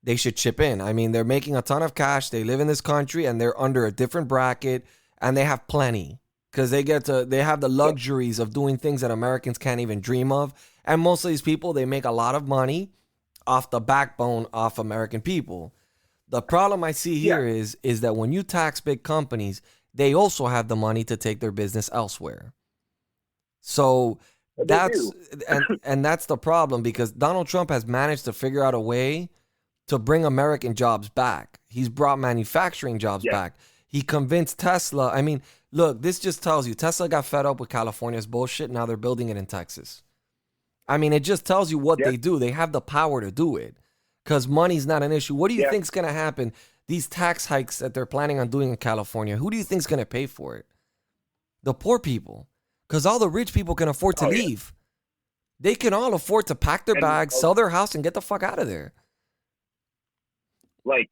They should chip in. I mean, they're making a ton of cash. They live in this country and they're under a different bracket and they have plenty because they have the luxuries of doing things that Americans can't even dream of. And most of these people, they make a lot of money off the backbone of American people. The problem I see here is that when you tax big companies, they also have the money to take their business elsewhere. So that's and that's the problem, because Donald Trump has managed to figure out a way to bring American jobs back. He's brought manufacturing jobs back. He convinced Tesla. I mean, look, this just tells you Tesla got fed up with California's bullshit. Now they're building it in Texas. I mean, it just tells you what they do. They have the power to do it because money's not an issue. What do you think's going to happen? These tax hikes that they're planning on doing in California, who do you think's going to pay for it? The poor people, because all the rich people can afford to leave. They can all afford to pack their bags, sell their house, and get the fuck out of there. Like,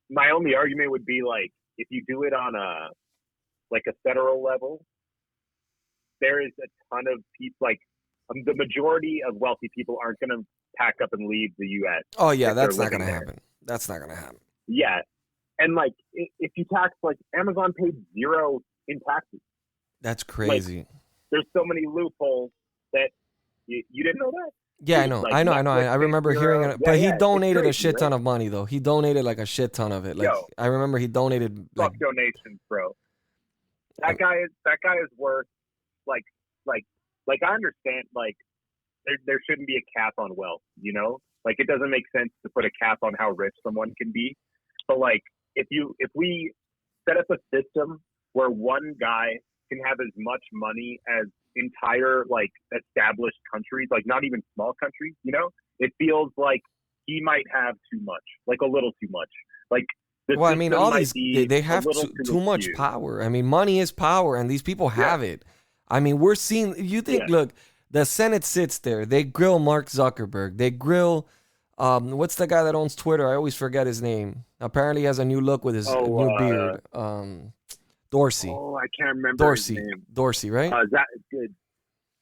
my only argument would be, like, if you do it on a federal level, there is a ton of people, like, the majority of wealthy people aren't going to pack up and leave the U.S. Oh, yeah, that's not going to happen. That's not going to happen. Yeah. And, like, if you tax, like, Amazon paid zero in taxes. That's crazy. Like, there's so many loopholes that you didn't know that? Yeah, I know. Like, I know. I remember hearing it. But he donated a shit ton of money, though. He donated, like, a shit ton of it. Like, I remember he donated. Fuck donations, bro. That guy is worth, like, I understand, like, there shouldn't be a cap on wealth, you know? Like, it doesn't make sense to put a cap on how rich someone can be. But, like, if we set up a system where one guy can have as much money as entire, like, established countries, like, not even small countries, you know? It feels like he might have too much, like, a little too much. Like, well, I mean, all these, they have too much power. I mean, money is power, and these people have it. I mean, we're seeing, you think, look, the Senate sits there. They grill Mark Zuckerberg. They grill, what's the guy that owns Twitter? I always forget his name. Apparently he has a new look with his new beard. Dorsey. Oh, I can't remember his name. Dorsey, right? Good.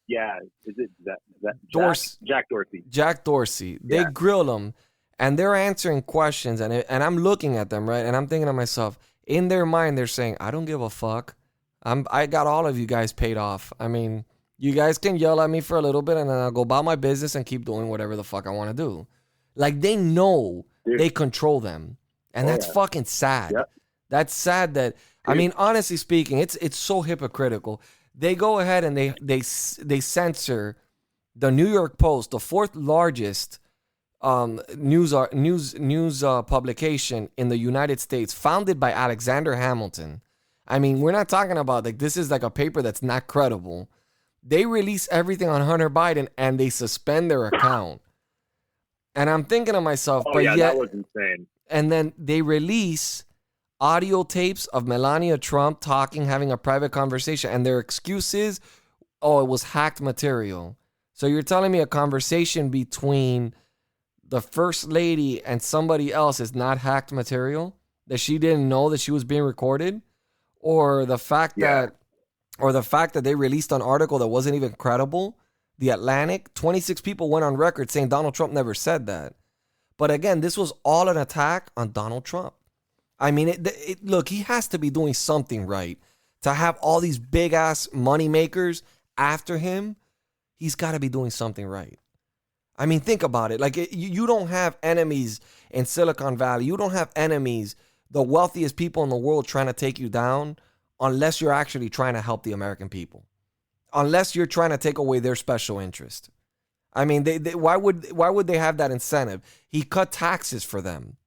Yeah. Is it Jack Dorsey? Jack Dorsey. They grill him, and they're answering questions, and I'm looking at them, right? And I'm thinking to myself, in their mind, they're saying, I don't give a fuck. I got all of you guys paid off. I mean, you guys can yell at me for a little bit, and then I'll go about my business and keep doing whatever the fuck I want to do. Like, they know they control them, and that's fucking sad. Yep. That's sad that, I mean, honestly speaking, it's so hypocritical. They go ahead and they censor the New York Post, the fourth largest news publication in the United States, founded by Alexander Hamilton. I mean, we're not talking about, like, this is like a paper that's not credible. They release everything on Hunter Biden and they suspend their account. And I'm thinking to myself, that was insane. And then they release audio tapes of Melania Trump talking, having a private conversation, and their excuse is, it was hacked material. So you're telling me a conversation between the first lady and somebody else is not hacked material? That she didn't know that she was being recorded? Or the fact that they released an article that wasn't even credible? The Atlantic, 26 people went on record saying Donald Trump never said that. But again, this was all an attack on Donald Trump. I mean, look, he has to be doing something right. To have all these big-ass money makers after him, he's got to be doing something right. I mean, think about it. Like, you don't have enemies in Silicon Valley. You don't have enemies, the wealthiest people in the world, trying to take you down, unless you're actually trying to help the American people. Unless you're trying to take away their special interest. I mean, why would they have that incentive? He cut taxes for them.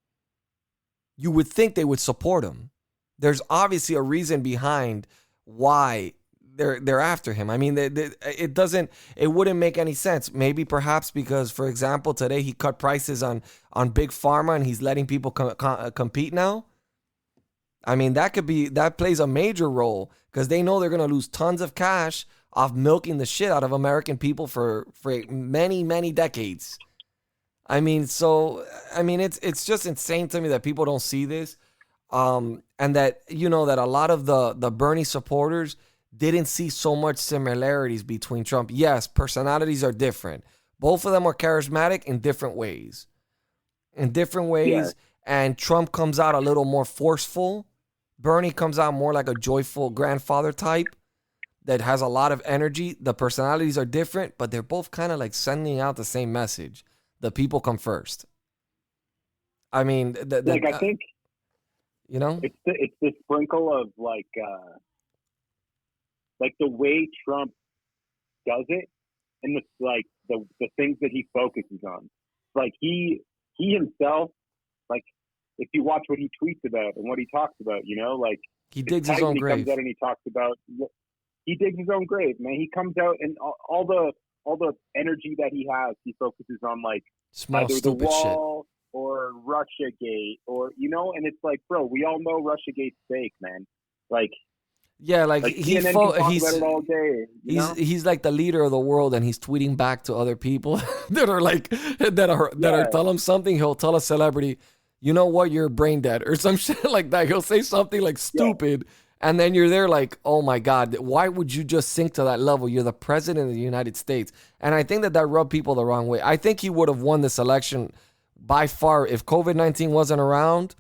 You would think they would support him. There's obviously a reason behind why they're after him. I mean, it wouldn't make any sense. Maybe perhaps because, for example, today he cut prices on big pharma and he's letting people compete now. I mean, that plays a major role because they know they're going to lose tons of cash off milking the shit out of American people for many, many decades. I mean, it's just insane to me that people don't see this. And that, that a lot of the Bernie supporters didn't see so much similarities between Trump. Yes, personalities are different. Both of them are charismatic in different ways. Yeah. And Trump comes out a little more forceful. Bernie comes out more like a joyful grandfather type that has a lot of energy. The personalities are different, but they're both kind of like sending out the same message. The people come first. I mean, I think, it's the sprinkle of like the way Trump does it, and the things that he focuses on. Like he himself, like if you watch what he tweets about and what he talks about, he digs his own grave. He comes out and he talks about he digs his own grave, man. He comes out and all the energy that he has, he focuses on like small either stupid the wall shit or Russiagate or and it's like, bro, we all know Russiagate's fake, man. Like. Yeah, he's about it all day. He's like the leader of the world, and he's tweeting back to other people that are telling him something. He'll tell a celebrity, "You know what? You're brain dead," or some shit like that. He'll say something like stupid, and then you're there like, "Oh my God, why would you just sink to that level? You're the president of the United States." And I think that rubbed people the wrong way. I think he would have won this election by far if COVID-19 wasn't around.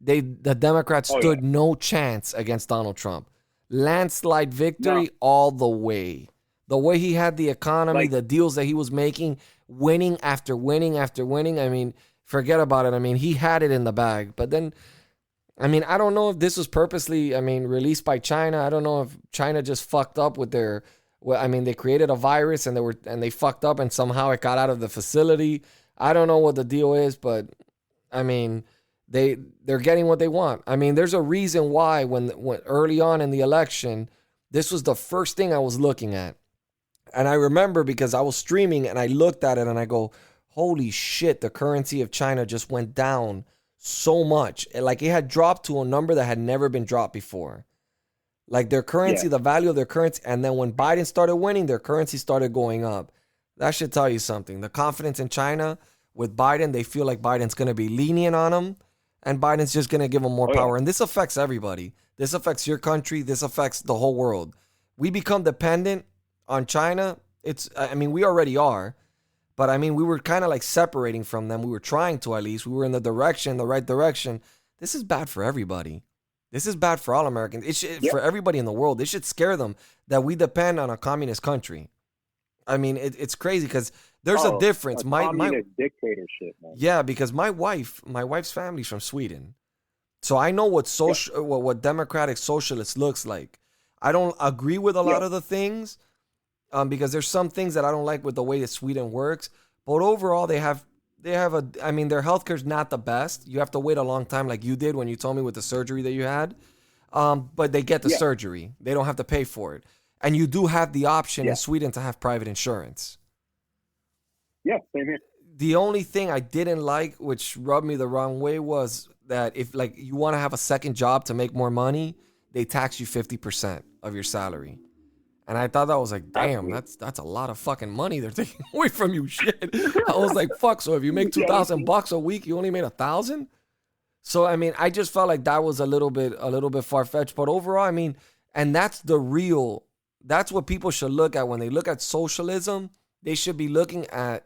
The Democrats stood no chance against Donald Trump. Landslide victory all the way. The way he had the economy, the deals that he was making, winning after winning after winning. I mean, forget about it. I mean, he had it in the bag. But then, I mean, I don't know if this was purposely, released by China. I don't know if China just fucked up with their, they created a virus and they fucked up and somehow it got out of the facility. I don't know what the deal is, but they're getting what they want. I mean, there's a reason why when early on in the election, this was the first thing I was looking at. And I remember because I was streaming and I looked at it and I go, holy shit, the currency of China just went down so much. Like it had dropped to a number that had never been dropped before. Like their currency, the value of their currency. And then when Biden started winning, their currency started going up. That should tell you something. The confidence in China with Biden, they feel like Biden's going to be lenient on them. And Biden's just going to give them more power. And this affects everybody. This affects your country. This affects the whole world. We become dependent on China. We already are. But, we were kind of like separating from them. We were trying to at least. We were in the right direction. This is bad for everybody. This is bad for all Americans. For everybody in the world. It should scare them that we depend on a communist country. It's crazy because there's a difference. My dictatorship, man. Yeah, because my wife's family's from Sweden, so I know what what democratic socialist looks like. I don't agree with a lot of the things, because there's some things that I don't like with the way that Sweden works. But overall, their healthcare's not the best. You have to wait a long time, like you did when you told me with the surgery that you had. But they get the surgery; they don't have to pay for it. And you do have the option in Sweden to have private insurance. Yeah, same here. The only thing I didn't like, which rubbed me the wrong way, was that if you want to have a second job to make more money, they tax you 50% of your salary. And I thought that was like, damn, that's a lot of fucking money they're taking away from you. Shit. I was like, fuck. So if you make $2,000 a week, you only made $1,000. So I just felt like that was a little bit far fetched. But overall, and that's what people should look at when they look at socialism. They should be looking at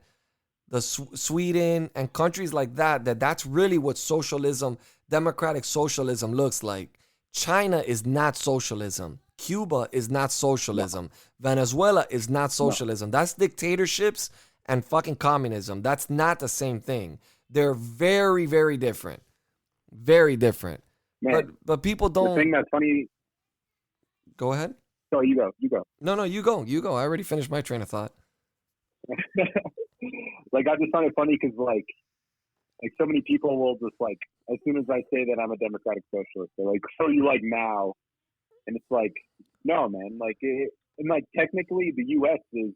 the Sweden and countries like that. That's really what socialism, democratic socialism looks like. China is not socialism. Cuba is not socialism. No. Venezuela is not socialism. No. That's dictatorships and fucking communism. That's not the same thing. They're very, very different. Very different. Man, But people the don't. thing that's funny. Go ahead. So you go. No, you go. I already finished my train of thought. Like, I just find it funny because like so many people will just like, as soon as I say that I'm a democratic socialist, they're like, so you like Mao? And it's like, no, man. Like, and like technically, the U.S. is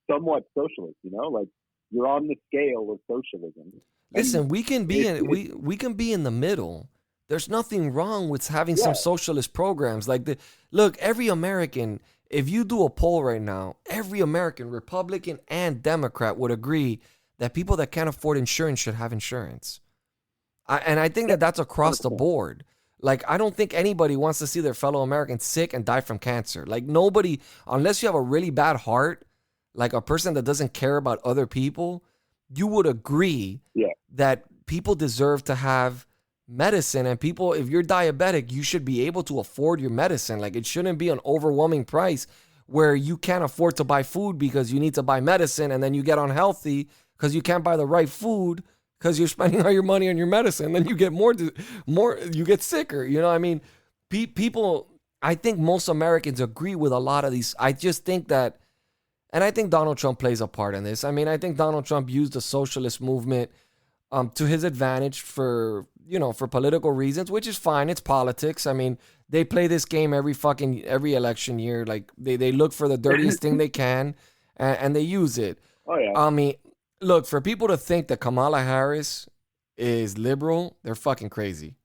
somewhat socialist. You know, like you're on the scale of socialism. Listen, we can be we can be in the middle. There's nothing wrong with having some socialist programs. Like look, every American, if you do a poll right now, every American, Republican and Democrat, would agree that people that can't afford insurance should have insurance. And I think that that's across the board. Like, I don't think anybody wants to see their fellow Americans sick and die from cancer. Like, nobody, unless you have a really bad heart, like a person that doesn't care about other people, you would agree that people deserve to have medicine. And people, if you're diabetic, you should be able to afford your medicine. Like, it shouldn't be an overwhelming price where you can't afford to buy food because you need to buy medicine, and then you get unhealthy because you can't buy the right food because you're spending all your money on your medicine. Then you get more, you get sicker. You know what I mean? People, I think most Americans agree with a lot of these. I just think that, and I think Donald Trump plays a part in this. I mean, I think Donald Trump used the socialist movement to his advantage for political reasons, which is fine. It's politics. I mean, they play this game every election year. Like they look for the dirtiest thing they can and they use it. Oh yeah. I mean, look, for people to think that Kamala Harris is liberal, they're fucking crazy.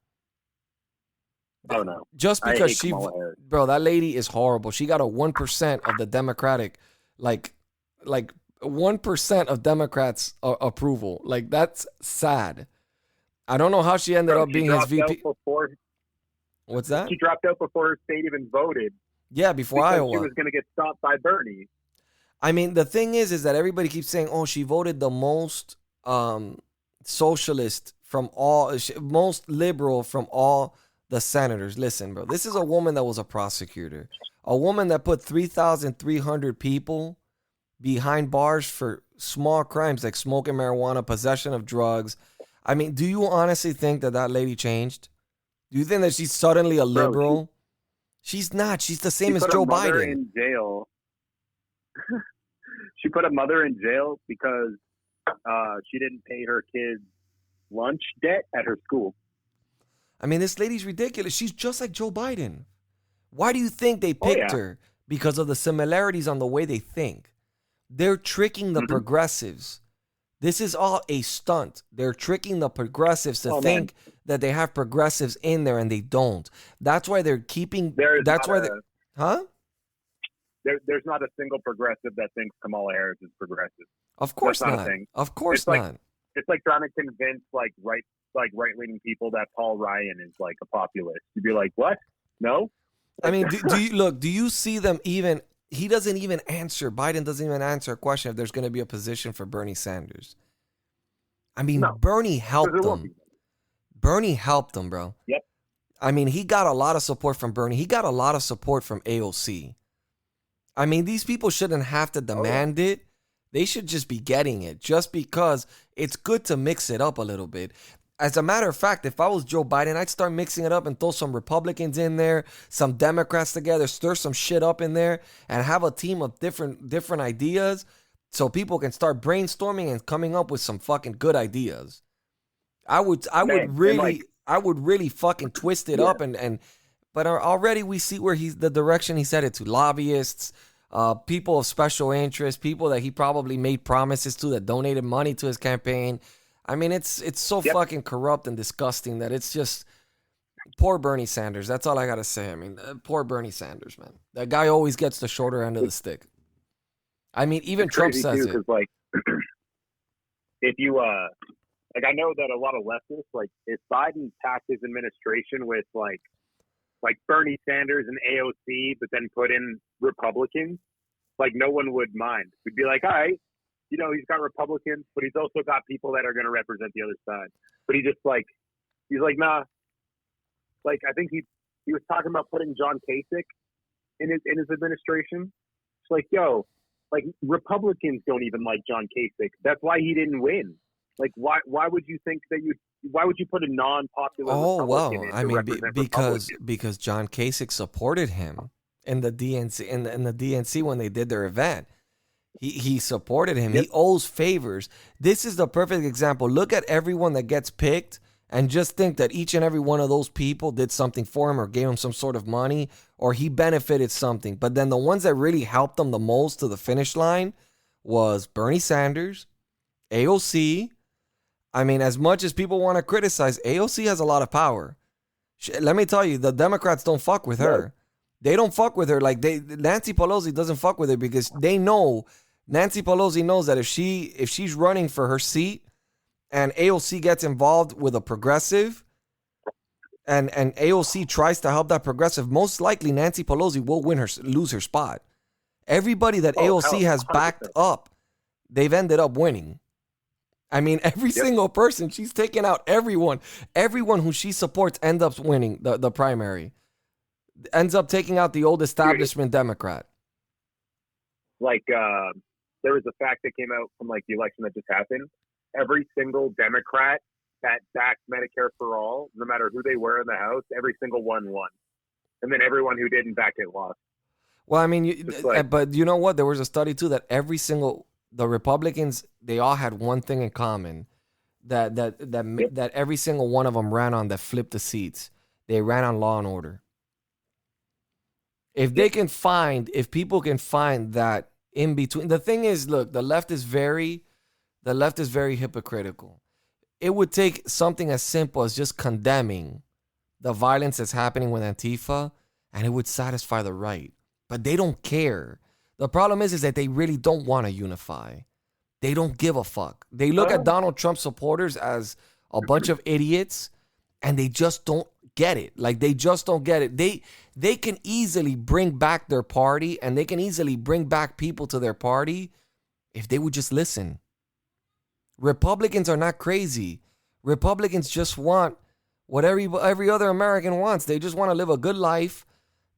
Oh no. Just because bro, that lady is horrible. She got a 1% of the Democratic, like 1% of Democrats' approval. Like, that's sad. I don't know how she ended up being his VP. What's that? She dropped out before her state even voted. Yeah, before Iowa. She was going to get stopped by Bernie. I mean, the thing is that everybody keeps saying, oh, she voted the most socialist most liberal from all the senators. Listen, bro, this is a woman that was a prosecutor. A woman that put 3,300 people behind bars for small crimes like smoking marijuana, possession of drugs. I mean, do you honestly think that lady changed? Do you think that she's suddenly a liberal? She's not. She's the same as Joe Biden. In jail. She put a mother in jail because she didn't pay her kids' lunch debt at her school. I mean, this lady's ridiculous. She's just like Joe Biden. Why do you think they picked her? Because of the similarities on the way they think. They're tricking the progressives. This is all a stunt. They're tricking the progressives to think that they have progressives in there, and they don't. That's why they're keeping. There's not a single progressive that thinks Kamala Harris is progressive. Of course not. Of course not. It's like trying to convince right-leaning people that Paul Ryan is like a populist. You'd be like, what? No. I mean, do you see them even? He doesn't even answer. Biden doesn't even answer a question if there's going to be a position for Bernie Sanders. I mean, no. Bernie helped them. Bernie helped them, bro. Yep. I mean, he got a lot of support from Bernie. He got a lot of support from AOC. I mean, these people shouldn't have to demand it. They should just be getting it just because it's good to mix it up a little bit. As a matter of fact, if I was Joe Biden, I'd start mixing it up and throw some Republicans in there, some Democrats together, stir some shit up in there, and have a team of different ideas so people can start brainstorming and coming up with some fucking good ideas. I would really fucking twist it up but already we see where the direction he set it to. Lobbyists, people of special interest, people that he probably made promises to that donated money to his campaign. I mean, it's so fucking corrupt and disgusting that it's just poor Bernie Sanders. That's all I got to say. I mean, poor Bernie Sanders, man. That guy always gets the shorter end of the stick. I mean, even Trump says it. Like, if you, I know that a lot of leftists, like, if Biden packed his administration with, like Bernie Sanders and AOC, but then put in Republicans, like, no one would mind. We'd be like, all right. You know, he's got Republicans, but he's also got people that are going to represent the other side. But he's like, nah. Like, I think he was talking about putting John Kasich in his administration. It's like, yo, like Republicans don't even like John Kasich. That's why he didn't win. Like, why would you think that why would you put a non-popular Republican in to represent because John Kasich supported him in the DNC in the DNC when they did their event. He supported him. Yep. He owes favors. This is the perfect example. Look at everyone that gets picked and just think that each and every one of those people did something for him or gave him some sort of money or he benefited something. But then the ones that really helped him the most to the finish line was Bernie Sanders, AOC. I mean, as much as people want to criticize, AOC has a lot of power. Let me tell you, the Democrats don't fuck with her. They don't fuck with her. Like Nancy Pelosi doesn't fuck with her because they know Nancy Pelosi knows that if she's running for her seat and AOC gets involved with a progressive and AOC tries to help that progressive, most likely Nancy Pelosi will lose her spot. Everybody that AOC has backed up, they've ended up winning. I mean, every single person, she's taken out everyone. Everyone who she supports ends up winning the primary. Ends up taking out the old establishment Democrat. Like, there was a fact that came out from like the election that just happened. Every single Democrat that backed Medicare for all, no matter who they were in the House, every single one won. And then everyone who didn't back it lost. Well, I mean, but you know what? There was a study too that the Republicans, they all had one thing in common, that every single one of them ran on that flipped the seats. They ran on law and order. If people can find that in between, the thing is, look, the left is very hypocritical. It would take something as simple as just condemning the violence that's happening with Antifa, and it would satisfy the right. But they don't care. The problem is that they really don't want to unify. They don't give a fuck. They look at Donald Trump supporters as a bunch of idiots, and they just don't get it. Like, they just don't get it. They can easily bring back their party, and they can easily bring back people to their party if they would just listen. Republicans are not crazy. Republicans just want what every other American wants. They just want to live a good life.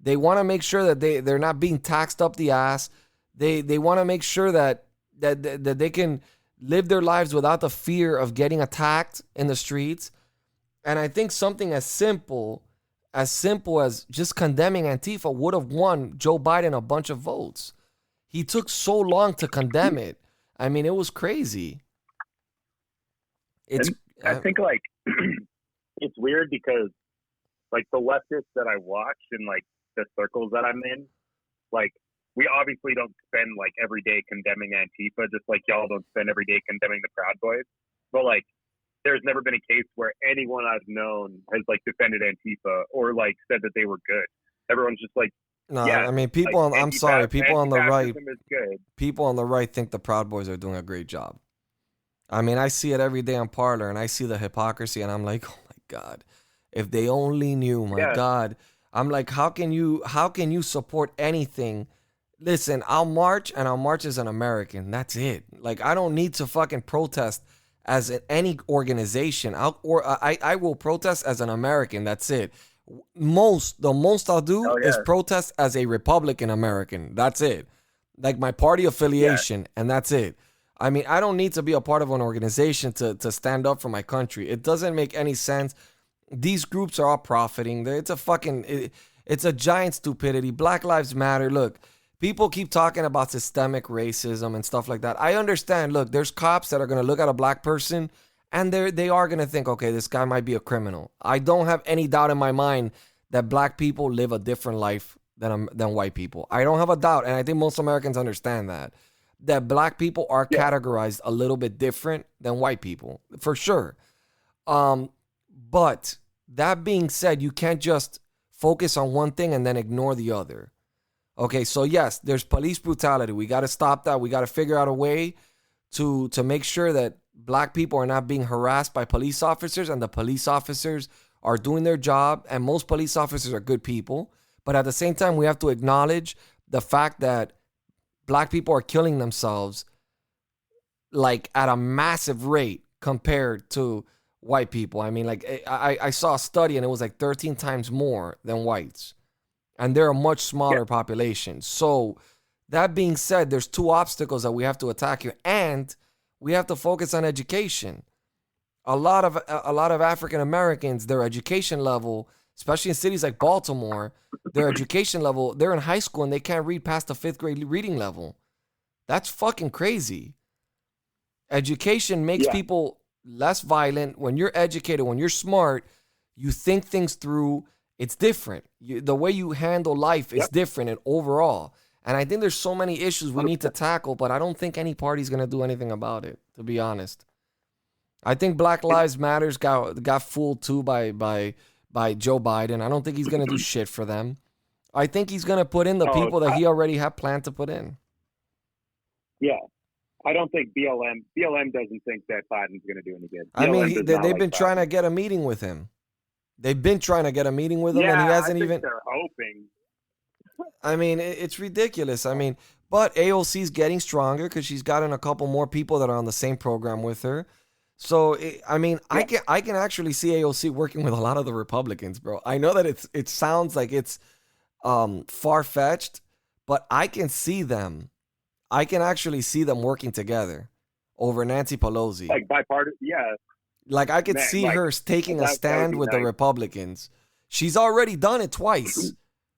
They want to make sure that they're not being taxed up the ass. They want to make sure that they can live their lives without the fear of getting attacked in the streets. And I think something as simple as just condemning Antifa would have won Joe Biden a bunch of votes. He took so long to condemn it. I mean, it was crazy. I think like it's weird because like the leftists that I watch and like the circles that I'm in, like we obviously don't spend like every day condemning Antifa, just like y'all don't spend every day condemning the Proud Boys. But like, there's never been a case where anyone I've known has like defended Antifa or like said that they were good. Everyone's just like, no, yeah, I mean, people like, I'm sorry, people on the right, good. People on the right think the Proud Boys are doing a great job. I mean, I see it every day on Parler, and I see the hypocrisy, and I'm like, oh my God, if they only knew, my God. I'm like, how can you support anything? Listen, I'll march as an American. That's it. Like, I don't need to fucking protest as any organization. I will protest as an American. That's it. The most I'll do is protest as a Republican American. That's it. Like my party affiliation, and that's it. I mean, I don't need to be a part of an organization to stand up for my country. It doesn't make any sense. These groups are all profiting. It's a giant stupidity. Black Lives Matter. Look, people keep talking about systemic racism and stuff like that. I understand. Look, there's cops that are going to look at a black person and they are going to think, okay, this guy might be a criminal. I don't have any doubt in my mind that black people live a different life than white people. I don't have a doubt. And I think most Americans understand that black people are categorized a little bit different than white people, for sure. But that being said, you can't just focus on one thing and then ignore the other. Okay, so yes, there's police brutality. We got to stop that. We got to figure out a way to make sure that black people are not being harassed by police officers and the police officers are doing their job. And most police officers are good people. But at the same time, we have to acknowledge the fact that black people are killing themselves like at a massive rate compared to white people. I mean, like I saw a study and it was like 13 times more than whites. And they're a much smaller population. So That being said, there's two obstacles that we have to attack here, and we have to focus on education. A lot of African Americans, their education level, especially in cities like Baltimore, their education level, they're in high school and they can't read past the 5th grade reading level. That's fucking crazy. Education makes people less violent. When you're educated, when you're smart, you think things through. It's different. The way you handle life is different and overall. And I think there's so many issues we need to tackle, but I don't think any party's going to do anything about it, to be honest. I think Black Lives Matters got fooled too by Joe Biden. I don't think he's going to do shit for them. I think he's going to put in the people that he already had planned to put in. Yeah. I don't think BLM doesn't think that Biden's going to do any good. I mean, they've been trying to get a meeting with him. They've been trying to get a meeting with him, and he hasn't even. They're hoping. I mean, it's ridiculous. I mean, but AOC's getting stronger because she's gotten a couple more people that are on the same program with her. So, I can actually see AOC working with a lot of the Republicans, bro. I know that it sounds like it's far-fetched, but I can see them. I can actually see them working together over Nancy Pelosi. Like bipartisan, yeah. Like I could see her taking a stand with the Republicans. She's already done it twice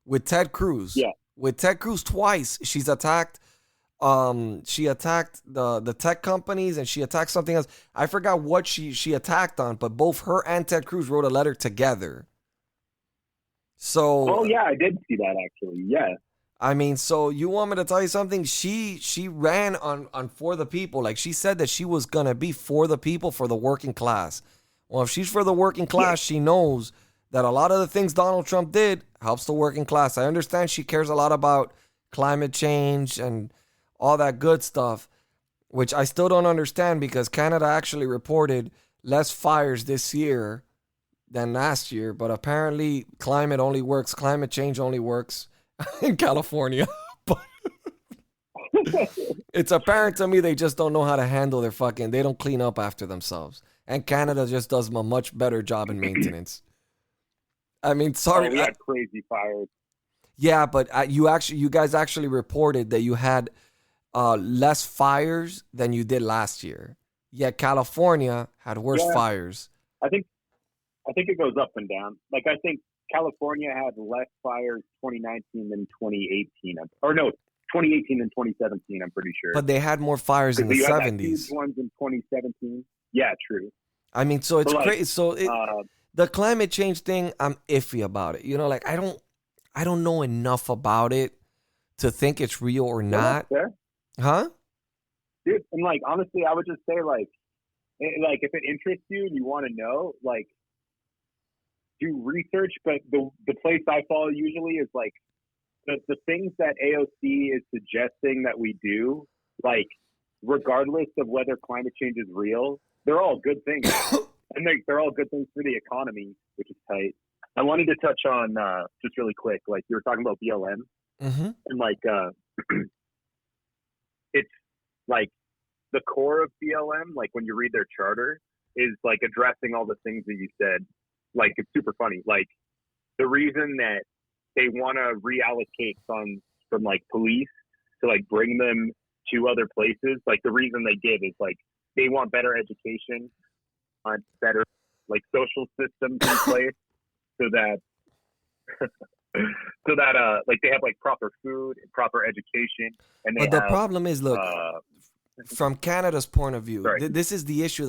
with Ted Cruz. Yeah. With Ted Cruz twice, she's attacked. She attacked the tech companies and she attacked something else. I forgot what she attacked on, but both her and Ted Cruz wrote a letter together. So. Oh yeah, I did see that actually. Yeah. I mean, so you want me to tell you something? She ran on for the people. Like she said that she was gonna be for the people, for the working class. Well, if she's for the working class, she knows that a lot of the things Donald Trump did helps the working class. I understand she cares a lot about climate change and all that good stuff, which I still don't understand because Canada actually reported less fires this year than last year. But apparently climate change only works in California. But it's apparent to me they just don't know how to handle they don't clean up after themselves. And Canada just does a much better job in maintenance. I mean, sorry. We had crazy fires. Yeah, but you guys actually reported that you had less fires than you did last year. Yet California had worse fires. I think it goes up and down. Like I think California had less fires 2019 than 2018. Or no, 2018 than 2017, I'm pretty sure. But they had more fires in the 70s. Huge ones in 2017. Yeah, true. I mean, so it's crazy. So the climate change thing, I'm iffy about it. You know, like I don't know enough about it to think it's real or not. Huh? Dude, and like honestly, I would just say like if it interests you and you want to know, like do research. But the place I follow usually is like the things that AOC is suggesting that we do, like regardless of whether climate change is real, they're all good things. And they're all good things for the economy, which is tight. I wanted to touch on, just really quick, like you were talking about BLM. Mm-hmm. And like, it's like the core of BLM, like when you read their charter, is like addressing all the things that you said. Like, it's super funny. Like, the reason that they want to reallocate funds from like police to like bring them to other places, like the reason they give is like they want better education, better like social systems in place, so that like they have like proper food and proper education. And they but the problem is, look, from Canada's point of view, this is the issue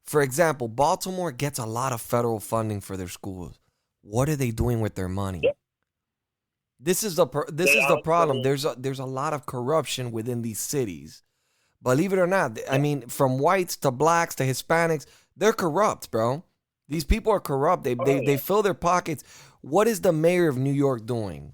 for example, Baltimore gets a lot of federal funding for their schools. What are they doing with their money? Yep. This is the problem. There's a lot of corruption within these cities. Believe it or not, I mean, from whites to blacks to Hispanics, they're corrupt, bro. These people are corrupt. They fill their pockets. What is the mayor of New York doing?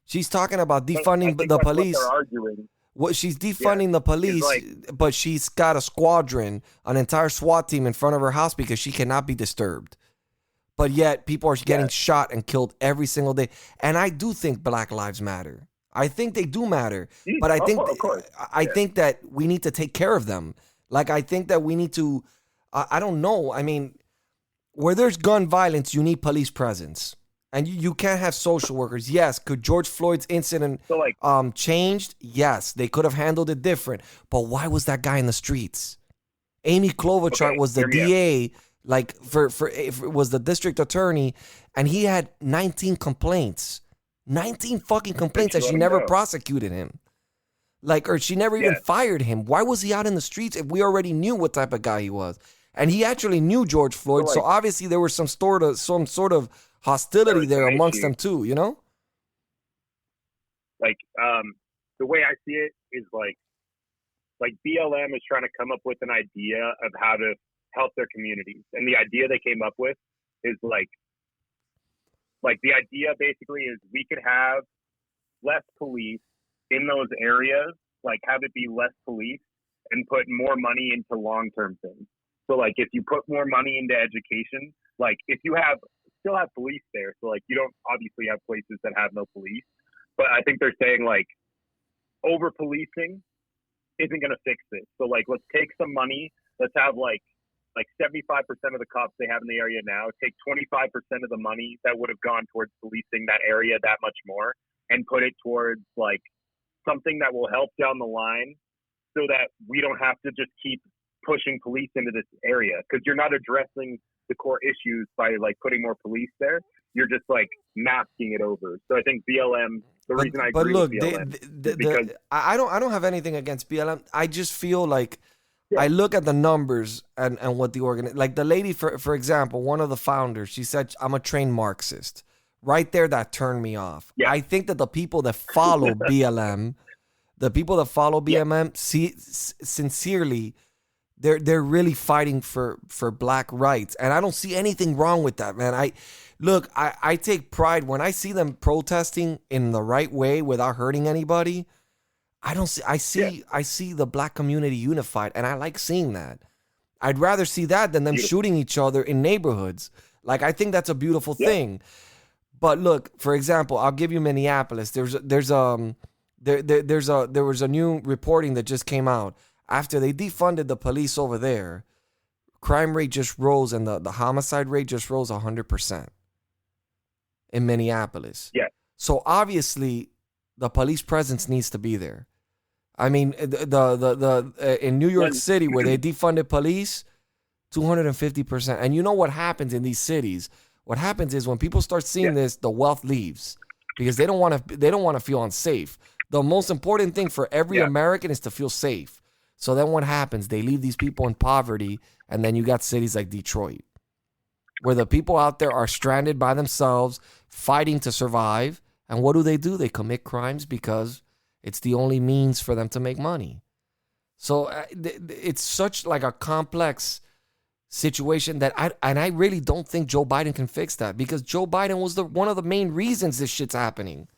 She's talking about defunding the police. What they're arguing. She's defunding the police, but she's got a squadron, an entire SWAT team in front of her house because she cannot be disturbed. But yet people are getting shot and killed every single day. And I do think Black Lives Matter. I think they do matter. But I think I think that we need to take care of them. Like, I think that we need to, I don't know. I mean, where there's gun violence, you need police presence. And you can't have social workers. Yes. Could George Floyd's incident So like, changed? Yes. They could have handled it different. But why was that guy in the streets? Amy Klobuchar was the hear me out. DA, like was the district attorney, and he had 19 complaints. 19 fucking complaints, and let she him never go. prosecuted him. Like, or she never even Yeah. fired him. Why was he out in the streets if we already knew what type of guy he was? And he actually knew George Floyd, so like- obviously there was some sort of hostility there There was some amongst issue. them too, you know? like the way I see it is like BLM is trying to come up with an idea of how to help their communities, and the idea they came up with is like the idea basically is we could have less police in those areas, like have it be less police and put more money into long-term things. So like if you put more money into education, like if you still have police there, so like you don't obviously have places that have no police, but I think they're saying like over policing isn't going to fix it. So like let's take some money, let's have like 75% of the cops they have in the area now, take 25% of the money that would have gone towards policing that area that much more and put it towards like something that will help down the line so that we don't have to just keep pushing police into this area, because you're not addressing the core issues by like putting more police there. You're just like masking it over. So I think BLM, reason I agree with BLM is because I don't have anything against BLM. I just feel like I look at the numbers and what the like the lady, for example, one of the founders, she said, I'm a trained Marxist. Right there, that turned me off. Yeah. I think that the people that follow BLM, sincerely, they're really fighting for black rights, and I don't see anything wrong with that, man. I take pride when I see them protesting in the right way without hurting anybody. I see the black community unified, and I like seeing that. I'd rather see that than them shooting each other in neighborhoods. Like, I think that's a beautiful thing. But look, for example, I'll give you Minneapolis. There was a new reporting that just came out. After they defunded the police over there, crime rate just rose, and the homicide rate just rose 100% in Minneapolis. Yeah. So obviously, the police presence needs to be there. I mean, in New York City, where they defunded police, 250%. And you know what happens in these cities? What happens is when people start seeing this, the wealth leaves because they don't want to feel unsafe. The most important thing for every American is to feel safe. So then what happens? They leave these people in poverty, and then you got cities like Detroit, where the people out there are stranded by themselves, fighting to survive. And what do? They commit crimes because it's the only means for them to make money. So it's such like a complex situation that I really don't think Joe Biden can fix that, because Joe Biden was one of the main reasons this shit's happening.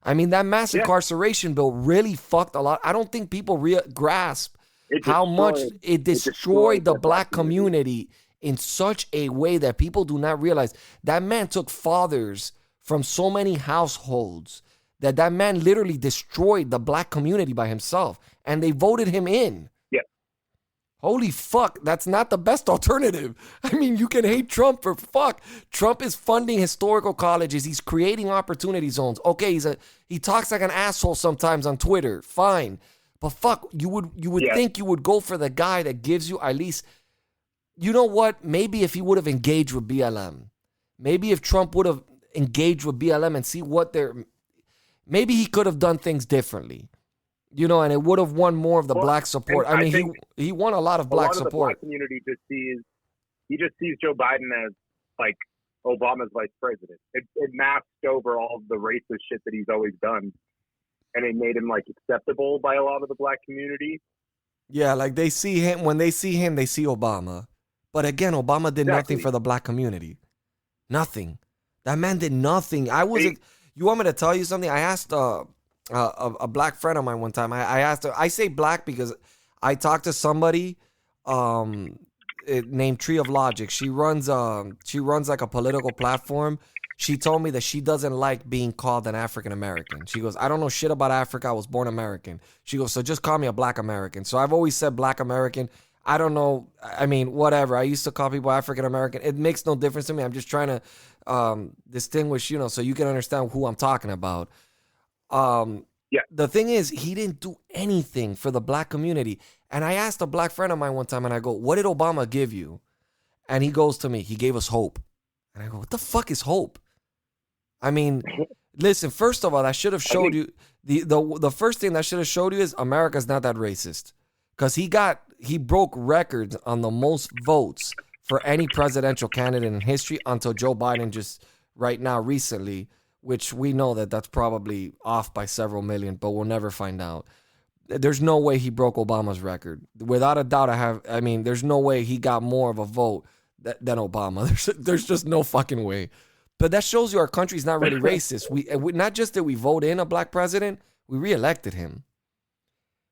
I mean, that mass incarceration bill really fucked a lot. I don't think people grasp how much it destroyed the black community in such a way that people do not realize. That man took fathers from so many households that man literally destroyed the black community by himself, and they voted him in. Yeah. Holy fuck, that's not the best alternative. I mean, you can hate Trump for fuck. Trump is funding historical colleges. He's creating opportunity zones. Okay, he talks like an asshole sometimes on Twitter. Fine. But fuck, you would think you would go for the guy that gives you at least, you know what? Maybe if he would have engaged with BLM, maybe if Trump would have engaged with BLM and see what maybe he could have done things differently, you know, and it would have won more of the black support. I mean, he won a lot of black support. The black community just sees Joe Biden as like Obama's vice president. It masked over all the racist shit that he's always done, and it made him like acceptable by a lot of the black community. Yeah, like when they see him, they see Obama. But again, Obama did nothing for the black community. Nothing. That man did nothing. You want me to tell you something? I asked a black friend of mine one time. I asked her. I say black because I talked to somebody named Tree of Logic. She runs like a political platform. She told me that she doesn't like being called an African American. She goes, I don't know shit about Africa. I was born American. She goes, so just call me a black American. So I've always said black American. I don't know. I mean, whatever. I used to call people African American. It makes no difference to me. I'm just trying to distinguish, so you can understand who I'm talking about. The thing is, he didn't do anything for the black community. And I asked a black friend of mine one time, and I go, what did Obama give you? And he goes to me, he gave us hope. And I go, what the fuck is hope? I mean, listen, first of all, I should have showed you, the first thing that should have showed you is America's not that racist. Because he broke records on the most votes for any presidential candidate in history until Joe Biden just right now recently, which we know that that's probably off by several million, but we'll never find out. There's no way he broke Obama's record. Without a doubt, there's no way he got more of a vote than Obama. There's just no fucking way. But that shows you our country's not really racist. We not just that we vote in a black president, we reelected him.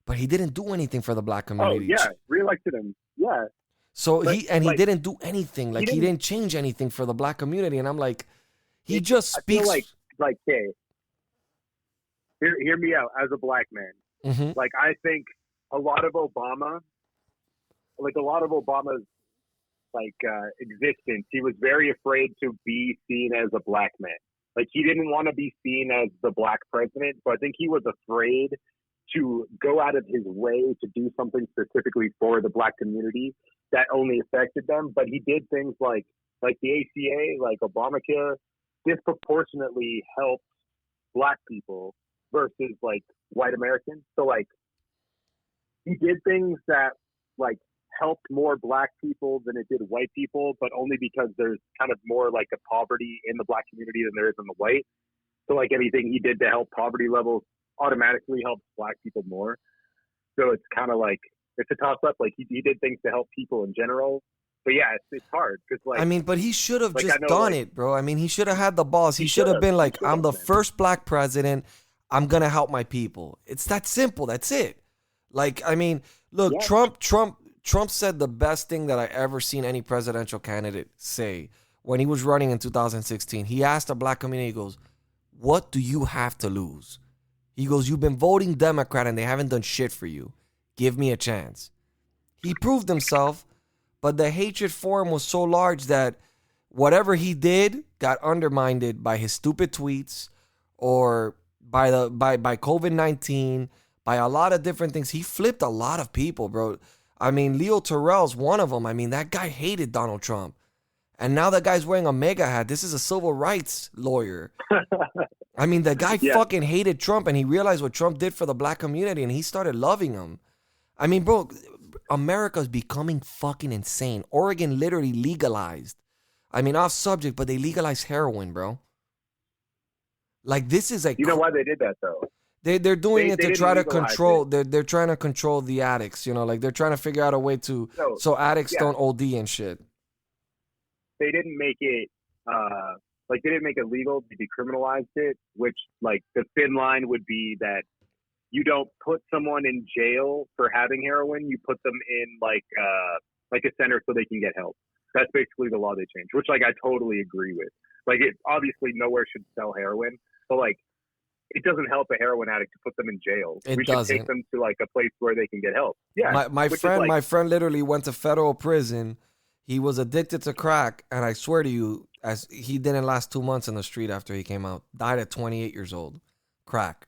But he didn't do anything for the black community. Oh, yeah, reelected him. Yeah. So he didn't do anything. Like, he didn't change anything for the black community. And I'm like, he just speaks. I feel like, hey, hear me out as a black man. Mm-hmm. Like, I think a lot of Obama's existence, he was very afraid to be seen as a black man. Like, he didn't want to be seen as the black president. So I think he was afraid to go out of his way to do something specifically for the black community that only affected them. But he did things like the ACA, like Obamacare, disproportionately helped black people versus like white Americans. So like he did things that like helped more black people than it did white people, but only because there's kind of more like a poverty in the black community than there is in the white. So like anything he did to help poverty levels automatically helps black people more. So it's kind of like, it's a toss up. Like he did things to help people in general. But yeah, it's hard because like, I mean, but he should have like, just done it, bro. I mean, he should have had the balls. He should have been like, I'm the first black president. I'm going to help my people. It's that simple. That's it. Like, I mean, look, yeah. Trump said the best thing that I ever seen any presidential candidate say when he was running in 2016. He asked the black community, he goes, what do you have to lose? He goes, you've been voting Democrat and they haven't done shit for you. Give me a chance. He proved himself, but the hatred for him was so large that whatever he did got undermined by his stupid tweets or by COVID-19, by a lot of different things. He flipped a lot of people, bro. I mean, Leo Terrell's one of them. I mean, that guy hated Donald Trump. And now that guy's wearing a MAGA hat. This is a civil rights lawyer. I mean, the guy fucking hated Trump, and he realized what Trump did for the black community, and he started loving him. I mean, bro, America's becoming fucking insane. Oregon literally legalized. I mean, off subject, but they legalized heroin, bro. Like, this is like... You know why they did that, though? They're doing it to try to control... They're trying to control the addicts, Like, they're trying to figure out a way to... So addicts don't OD and shit. They didn't make it... they didn't make it legal. They decriminalized it, which, like, the thin line would be that you don't put someone in jail for having heroin. You put them in, like a center so they can get help. That's basically the law they changed, which, like, I totally agree with. Like, it obviously nowhere should sell heroin, but, like, it doesn't help a heroin addict to put them in jail. We should take them to, like, a place where they can get help. Yeah. My friend literally went to federal prison. He was addicted to crack, and I swear to you, as he didn't last 2 months in the street after he came out. Died at 28 years old. Crack.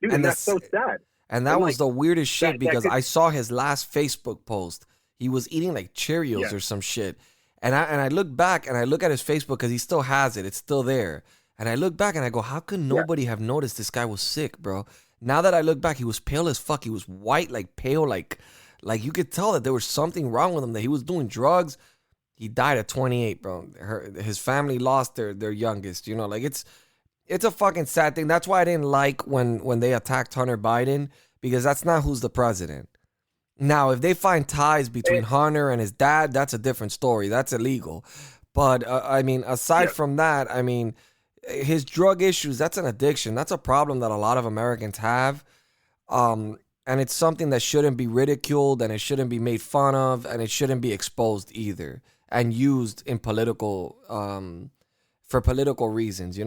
Dude, and that's so sad. And that was the weirdest shit because I saw his last Facebook post. He was eating like Cheerios or some shit. And I look back and I look at his Facebook because he still has it. It's still there. And I look back and I go, how could nobody have noticed this guy was sick, bro? Now that I look back, he was pale as fuck. He was white, like pale, like you could tell that there was something wrong with him, that he was doing drugs. He died at 28, bro. His family lost their youngest. Like it's a fucking sad thing. That's why I didn't like when they attacked Hunter Biden, because that's not who's the president. Now, if they find ties between Hunter and his dad, that's a different story. That's illegal. But I mean, aside from that, I mean, his drug issues, that's an addiction. That's a problem that a lot of Americans have. And it's something that shouldn't be ridiculed, and it shouldn't be made fun of, and it shouldn't be exposed either and used in political, for political reasons,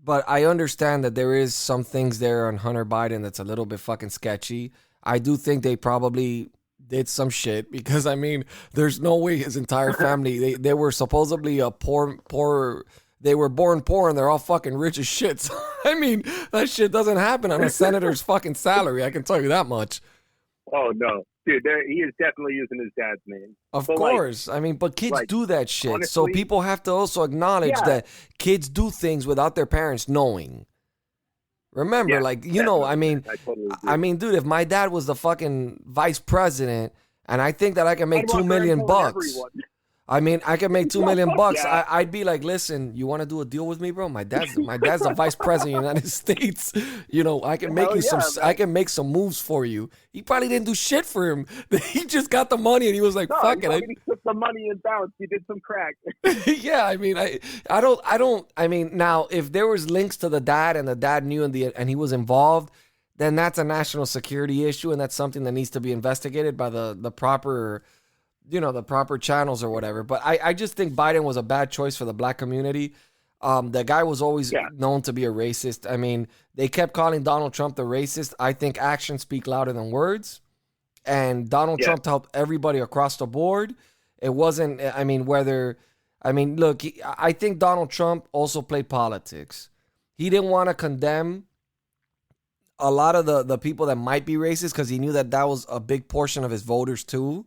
but I understand that there is some things there on Hunter Biden that's a little bit fucking sketchy. I do think they probably did some shit because I mean, there's no way his entire family they were supposedly a poor. They were born poor and they're all fucking rich as shit. So, I mean, that shit doesn't happen on a senator's fucking salary. I can tell you that much. Oh no, dude, he is definitely using his dad's name. Of But, course. I mean, but kids do that shit. honestly, so people have to also acknowledge that kids do things without their parents knowing. Remember, I mean, I totally agree. dude, if my dad was the fucking vice president and I think that I can make I'd walk $2 around million telling bucks. everyone. I mean, I can make $2 million bucks. Yeah. I'd be like, listen, you want to do a deal with me, bro? My dad's the vice president of the United States. You know, I can make Hell you yeah, some. man. I can make some moves for you. He probably didn't do shit for him. He just got the money and he was like, No, fuck he it. probably took the money and bounced. He did some crack. Yeah, I mean, I don't. I mean, now if there was links to the dad and the dad knew and he was involved, then that's a national security issue and that's something that needs to be investigated by the proper. The proper channels or whatever. But I just think Biden was a bad choice for the black community. The guy was always known to be a racist. I mean, they kept calling Donald Trump the racist. I think actions speak louder than words. And Donald Trump helped everybody across the board. It wasn't, look, I think Donald Trump also played politics. He didn't want to condemn a lot of the people that might be racist because he knew that was a big portion of his voters too.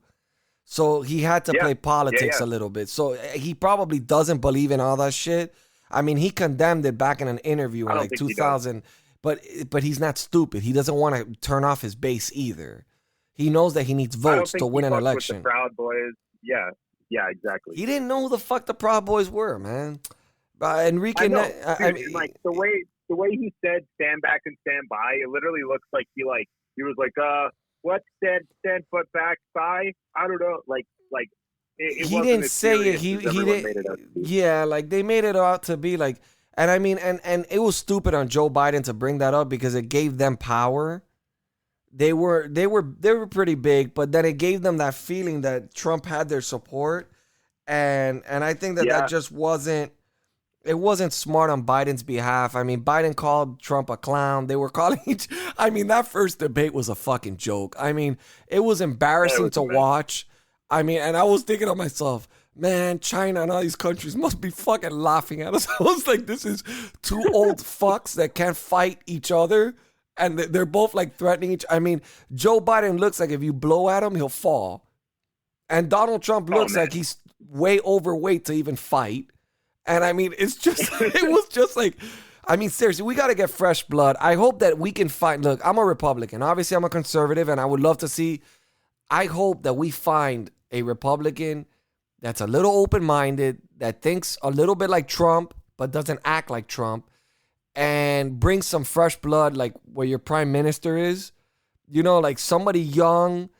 So he had to play politics a little bit. So he probably doesn't believe in all that shit. I mean, he condemned it back in an interview in like 2000. But he's not stupid. He doesn't want to turn off his base either. He knows that he needs votes to win an election. With the Proud Boys. Yeah, exactly. He didn't know who the fuck the Proud Boys were, man. Enrique, I know. Dude, like the way he said "stand back and stand by," it literally looks like he was like, what stand foot back by? I don't know. It he wasn't didn't as say it. serious He as everyone made didn't. it out to be. Yeah, like they made it out to be like, and I mean, and it was stupid on Joe Biden to bring that up because it gave them power. They were pretty big, but then it gave them that feeling that Trump had their support, and I think that just wasn't. It wasn't smart on Biden's behalf. I mean, Biden called Trump a clown. They were calling that first debate was a fucking joke. I mean, it was embarrassing to watch. I mean, and I was thinking to myself, man, China and all these countries must be fucking laughing at us. I was like, this is two old fucks that can't fight each other. And they're both like threatening I mean, Joe Biden looks like if you blow at him, he'll fall. And Donald Trump looks like he's way overweight to even fight. And I mean, it was just like, I mean, seriously, we got to get fresh blood. I hope that we can find, look, I'm a Republican. Obviously, I'm a conservative, and I would love to see, I hope that we find a Republican that's a little open-minded, that thinks a little bit like Trump, but doesn't act like Trump, and bring some fresh blood like where your prime minister is. Like somebody young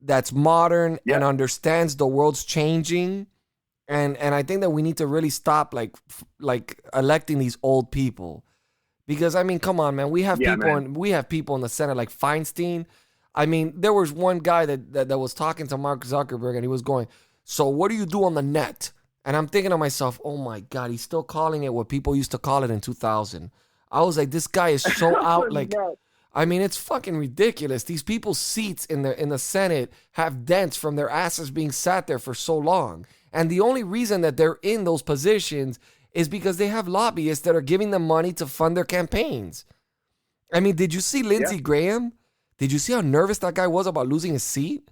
that's modern and understands the world's changing. And I think that we need to really stop like electing these old people, because I mean, come on, man, we have people in the Senate like Feinstein. I mean, there was one guy that was talking to Mark Zuckerberg and he was going, so what do you do on the net? And I'm thinking to myself, oh my God, he's still calling it what people used to call it in 2000. I was like, this guy is so out. Like, I mean, it's fucking ridiculous. These people's seats in the Senate have dents from their asses being sat there for so long. And the only reason that they're in those positions is because they have lobbyists that are giving them money to fund their campaigns. I mean, did you see Lindsey Graham? Did you see how nervous that guy was about losing his seat?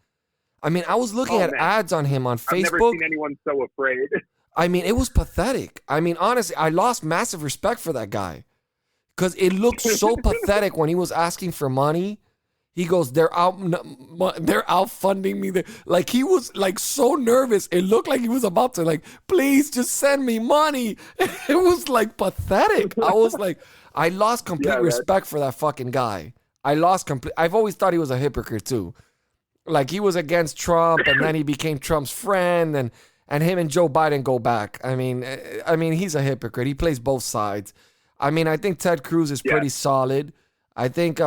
I mean, I was looking at ads on him on Facebook. I've never seen anyone so afraid. I mean, it was pathetic. I mean, honestly, I lost massive respect for that guy because it looked so pathetic when he was asking for money. He goes, they're out funding me. Like he was like so nervous. It looked like he was about to like, please just send me money. It was like pathetic. I was like, I lost complete respect for that fucking guy. I've always thought he was a hypocrite too. Like he was against Trump and then he became Trump's friend and him and Joe Biden go back. I mean, he's a hypocrite. He plays both sides. I mean, I think Ted Cruz is pretty solid. I think,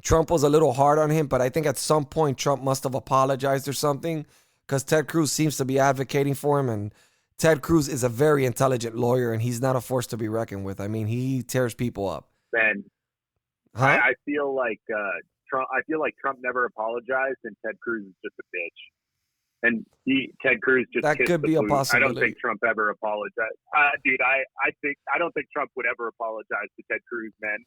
Trump was a little hard on him, but I think at some point Trump must have apologized or something because Ted Cruz seems to be advocating for him, and Ted Cruz is a very intelligent lawyer, and he's not a force to be reckoned with. I mean, he tears people up. Man, I feel like Trump never apologized, and Ted Cruz is just a bitch. And Ted Cruz just That kissed could the be a booty. I possibility. don't think Trump ever apologized, dude. I don't think Trump would ever apologize to Ted Cruz, man.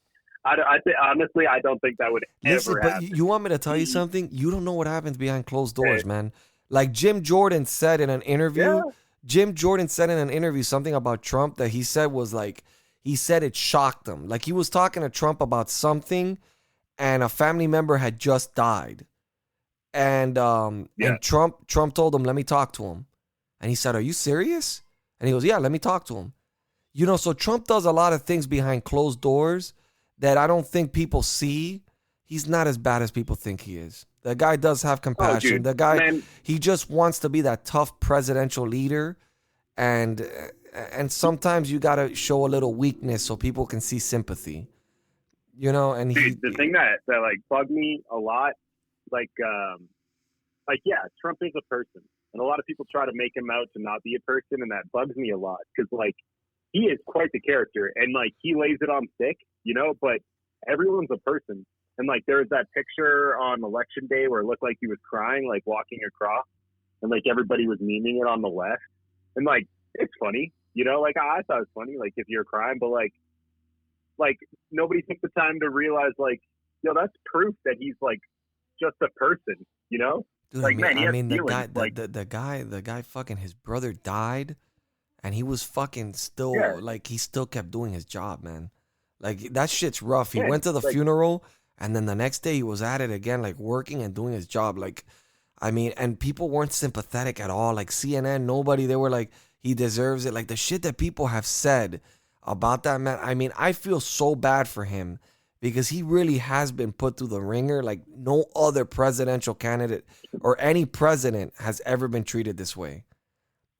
Honestly, I don't think that would Listen, ever but happen. you want me to tell you something? You don't know what happens behind closed doors, man. Like Jim Jordan said in an interview. Yeah. Jim Jordan said in an interview something about Trump that he said was like, he said it shocked him. Like he was talking to Trump about something, and a family member had just died. And Trump told him, let me talk to him. And he said, are you serious? And he goes, yeah, let me talk to him. You know, so Trump does a lot of things behind closed doors that I don't think people see. He's not as bad as people think he is. The guy does have compassion. Dude, the guy, man. he just wants to be that tough presidential leader. And sometimes you got to show a little weakness so people can see sympathy. You know, and Dude, the thing that like bugged me a lot, yeah, Trump is a person, and a lot of people try to make him out to not be a person, and that bugs me a lot because like he is quite the character, and like he lays it on thick, you know. But everyone's a person, and like there was that picture on election day where it looked like he was crying, like walking across, and like everybody was memeing it on the left, and like it's funny, you know. Like I thought it was funny, like if you're crying, but like nobody took the time to realize like, yo, that's proof that he's like just a person, you know. Dude, Like, man, he has the guy, feelings, like- the guy, fucking his brother died, and he was fucking still like he still kept doing his job, man. Like that shit's rough. He Yeah, went to the like- funeral, and then the next day he was at it again, like working and doing his job. Like, I mean, and people weren't sympathetic at all. Like CNN, nobody. They were like, he deserves it. Like the shit that people have said about that man. I mean, I feel so bad for him because he really has been put through the ringer. Like no other presidential candidate or any president has ever been treated this way.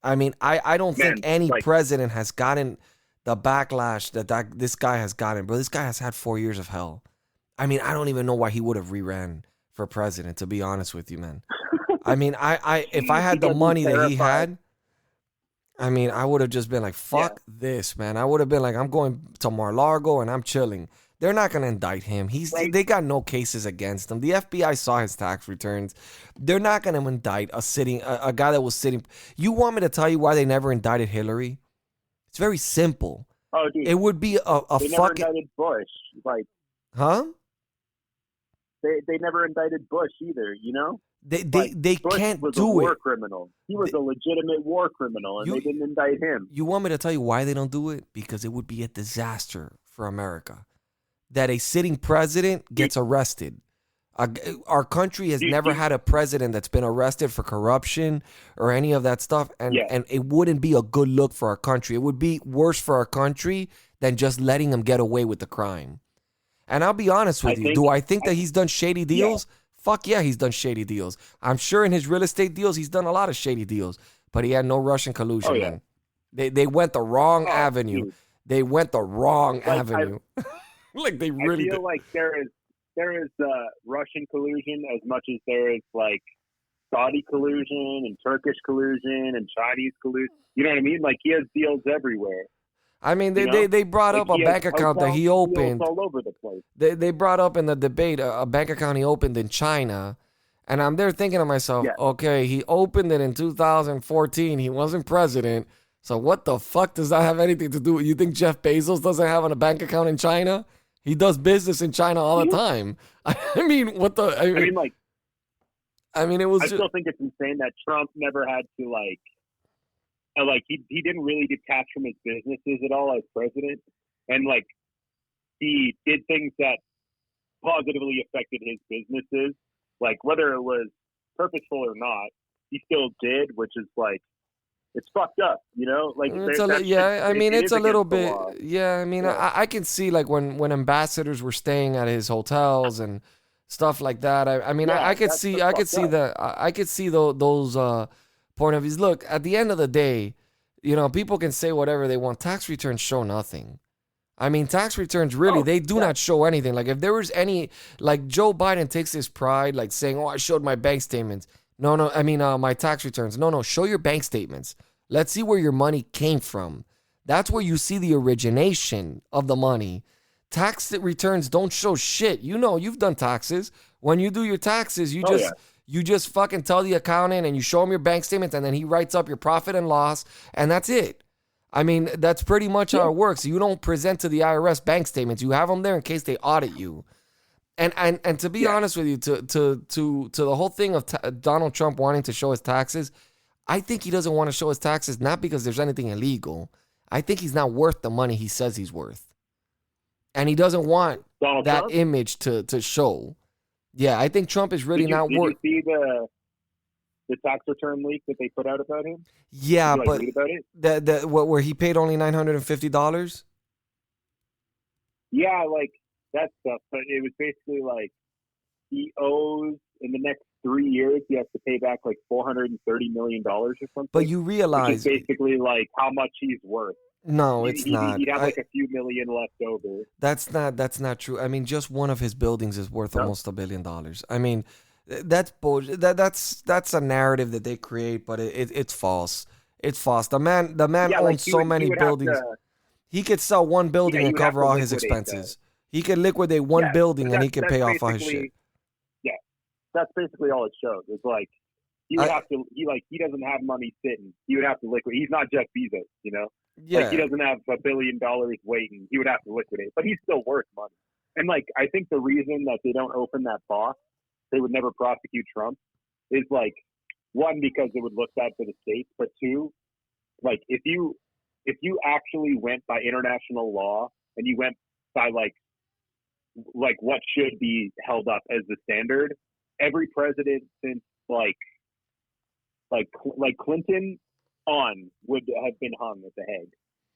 I mean, I don't think any president has gotten the backlash that this guy has gotten. Bro, this guy has had 4 years of hell. I mean, I don't even know why he would have reran for president, to be honest with you, man. I mean, if I had the money that he had, I mean, I would have just been like, fuck this, man. I would have been like, I'm going to Mar-a-Lago and I'm chilling. They're not going to indict him. They got no cases against him. The FBI saw his tax returns. They're not going to indict a guy that was sitting. You want me to tell you why they never indicted Hillary? It's very simple. Oh, dude. It would be a They never fucking... indicted Bush. Like, Huh? they never indicted Bush either, you know? They Bush can't was do a war it. criminal. He was a legitimate war criminal, and they didn't indict him. You want me to tell you why they don't do it? Because it would be a disaster for America. That a sitting president gets arrested. Our country has never had a president that's been arrested for corruption or any of that stuff, and it wouldn't be a good look for our country. It would be worse for our country than just letting them get away with the crime. And I'll be honest with you. Do I think that he's done shady deals? Yeah. Fuck yeah, he's done shady deals. I'm sure in his real estate deals, he's done a lot of shady deals, but he had no Russian collusion, man. They went the wrong avenue. Dude. They went the wrong avenue. Like they really I feel like there is Russian collusion as much as there is like Saudi collusion and Turkish collusion and Chinese collusion. You know what I mean? Like he has deals everywhere. I mean, they brought up a bank account that he opened. All over the place. They brought up in the debate a bank account he opened in China. And I'm there thinking to myself, okay, he opened it in 2014. He wasn't president. So what the fuck does that have anything to do with? You think Jeff Bezos doesn't have a bank account in China? He does business in China all the time. I mean, what the... I mean, it was... I still think it's insane that Trump never had to, he didn't really detach from his businesses at all as president. And, he did things that positively affected his businesses. Like, whether it was purposeful or not, he still did, which is, it's fucked up, you know? It's a little bit. Yeah, I mean, I can see when ambassadors were staying at his hotels and stuff like that. I could see those point of views. Look, at the end of the day, you know, people can say whatever they want. Tax returns show nothing. I mean, tax returns really, they do not show anything. Like if there was any, Joe Biden takes his pride, saying, "Oh, I showed my bank statements." No, my tax returns. No, show your bank statements. Let's see where your money came from. That's where you see the origination of the money. Tax returns don't show shit. You know, you've done taxes. When you do your taxes, you Oh, you just fucking tell the accountant and you show him your bank statements, and then he writes up your profit and loss, and that's it. I mean, that's pretty much how it works. You don't present to the IRS bank statements. You have them there in case they audit you. And to be honest with you, to the whole thing of Donald Trump wanting to show his taxes, I think he doesn't want to show his taxes not because there's anything illegal. I think he's not worth the money he says he's worth. And he doesn't want Donald that Trump? image to show. Yeah, I think Trump is really not worth. Did you see the tax return leak that they put out about him? Yeah, Did you, but read about it? where he paid only $950. Yeah, like that stuff. But it was basically like he owes in the next 3 years he has to pay back like $430 million or something. But you which realize is basically like how much he's worth. no, it's not. He'd have like a few million left over. That's not true. I mean, just one of his buildings is worth almost $1 billion. I mean, that's bullshit. That's a narrative that they create, but it's false. It's false. The man owns so many buildings. He could sell one building and cover all his expenses. He could liquidate one building and he could pay off all his shit. Yeah, that's basically all it shows. It's like he would have to. He doesn't have money sitting. He would have to liquidate. He's not Jeff Bezos, you know. Yeah. Like he doesn't have $1 billion waiting. He would have to liquidate, but he's still worth money. And like I think the reason that they don't open that box, they would never prosecute Trump, is like one, because it would look bad for the states, but two, like if you actually went by international law and you went by like what should be held up as the standard, every president since like Clinton on would have been hung at the Hague.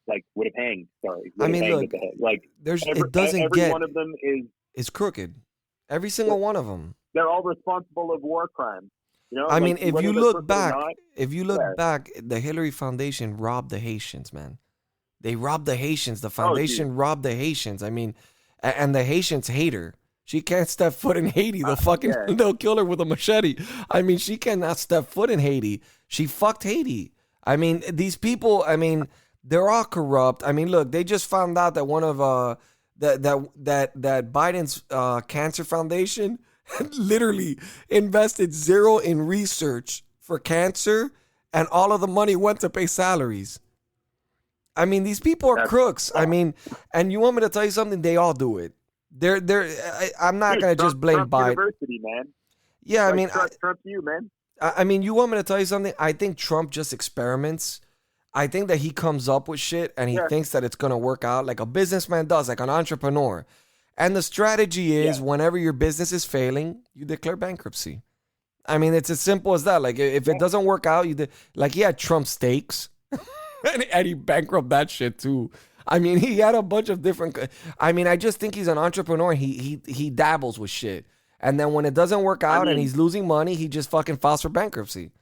Like would have hanged. Sorry. I mean, look, at the Hague. Like every one of them is crooked. Every single one of them. They're all responsible of war crimes. You know. I mean, if you look back, not, the Hillary Foundation robbed the Haitians, man. They robbed the Haitians. The foundation robbed the Haitians. I mean, and the Haitians hate her. She can't step foot in Haiti. They'll kill her with a machete. I mean, she cannot step foot in Haiti. She fucked Haiti. I mean, these people, I mean, they're all corrupt. I mean, look, they just found out that one of that Biden's cancer foundation literally invested zero in research for cancer, and all of the money went to pay salaries. I mean, these people are crooks. I mean, and you want me to tell you something? They all do it. I'm not gonna just blame Trump Biden. University, man. Yeah, like I mean, Trump you, man. I mean, you want me to tell you something? I think Trump just experiments. I think that he comes up with shit and he thinks that it's gonna work out like a businessman does, like an entrepreneur. And the strategy is whenever your business is failing, you declare bankruptcy. I mean, it's as simple as that. Like if it doesn't work out, he had Trump steaks and he bankrupt that shit too. I mean, he had a bunch of different. I mean, I just think he's an entrepreneur. He dabbles with shit, and then when it doesn't work out and he's losing money, he just fucking files for bankruptcy.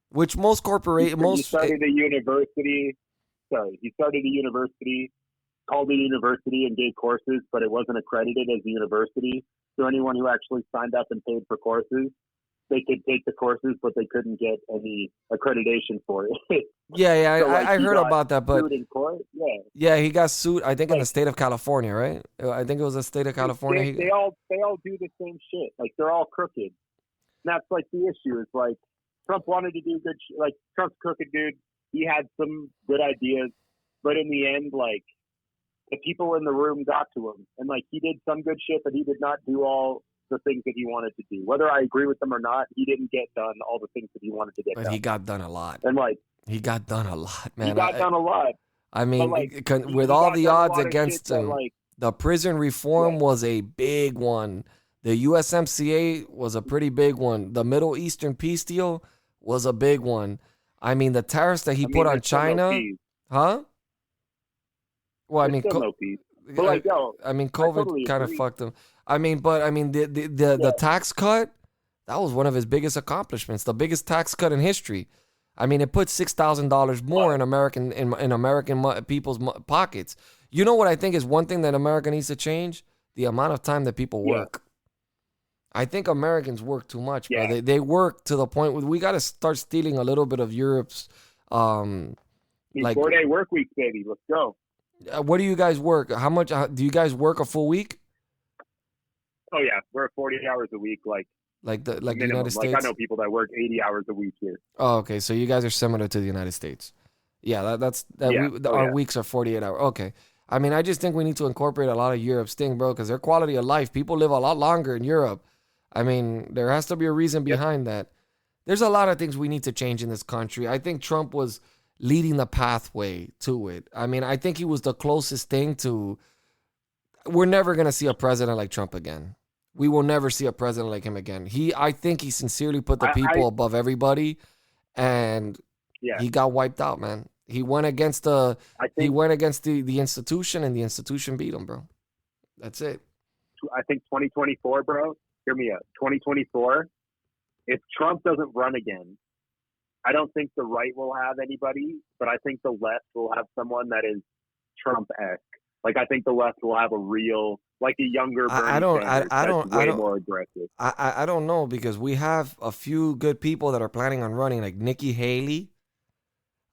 Which most corporations, He started a university. He started a university, called it a university, and gave courses, but it wasn't accredited as a university. So anyone who actually signed up and paid for courses, they could take the courses, but they couldn't get any accreditation for it. Yeah, So, I heard about that, but in court? yeah, he got sued. I think in the state of California, right? I think it was the state of California. They all do the same shit. Like they're all crooked. And that's like the issue. Is like Trump wanted to do good. Like Trump's crooked dude. He had some good ideas, but in the end, like the people in the room got to him, and like he did some good shit, but he did not do all the things that he wanted to do. Whether I agree with them or not, he didn't get done all the things that he wanted to get done. But he got done a lot. And like he got done a lot, man. He got done a lot. I mean, with all the odds against him, the prison reform was a big one. The USMCA was a pretty big one. The Middle Eastern peace deal was a big one. I mean, the tariffs that he put on China, huh? Well, I mean, no peace. But like, I mean, COVID kind of fucked him. I mean, the tax cut, that was one of his biggest accomplishments. The biggest tax cut in history. I mean, it put $6,000 more in American people's pockets. You know what I think is one thing that America needs to change? The amount of time that people work. I think Americans work too much, bro. They work to the point where we got to start stealing a little bit of Europe's. 4-day work week, baby. Let's go. What do you guys work? How much do you guys work a full week? Oh yeah, we're 40 hours a week, like the minimum. United Like States? I know people that work 80 hours a week here. Oh, okay. So you guys are similar to the United States. Yeah, that's that. Yeah. Our Yeah. weeks are 48 hours. Okay. I mean, I just think we need to incorporate a lot of Europe's thing, bro, because their quality of life, people live a lot longer in Europe. I mean, there has to be a reason behind that. There's a lot of things we need to change in this country. I think Trump was leading the pathway to it. I mean, I think he was the closest thing to. We're never gonna see a president like Trump again. We will never see a president like him again. I think he sincerely put the people above everybody, and Yeah. he got wiped out, man. He went against the institution, and the institution beat him, bro. That's it. I think 2024, bro. Hear me out. 2024. If Trump doesn't run again, I don't think the right will have anybody, but I think the left will have someone that is Trump-esque. Like I think the left will have a real, like a younger Bernie Sanders that's way more aggressive. I don't know, because we have a few good people that are planning on running, like Nikki Haley.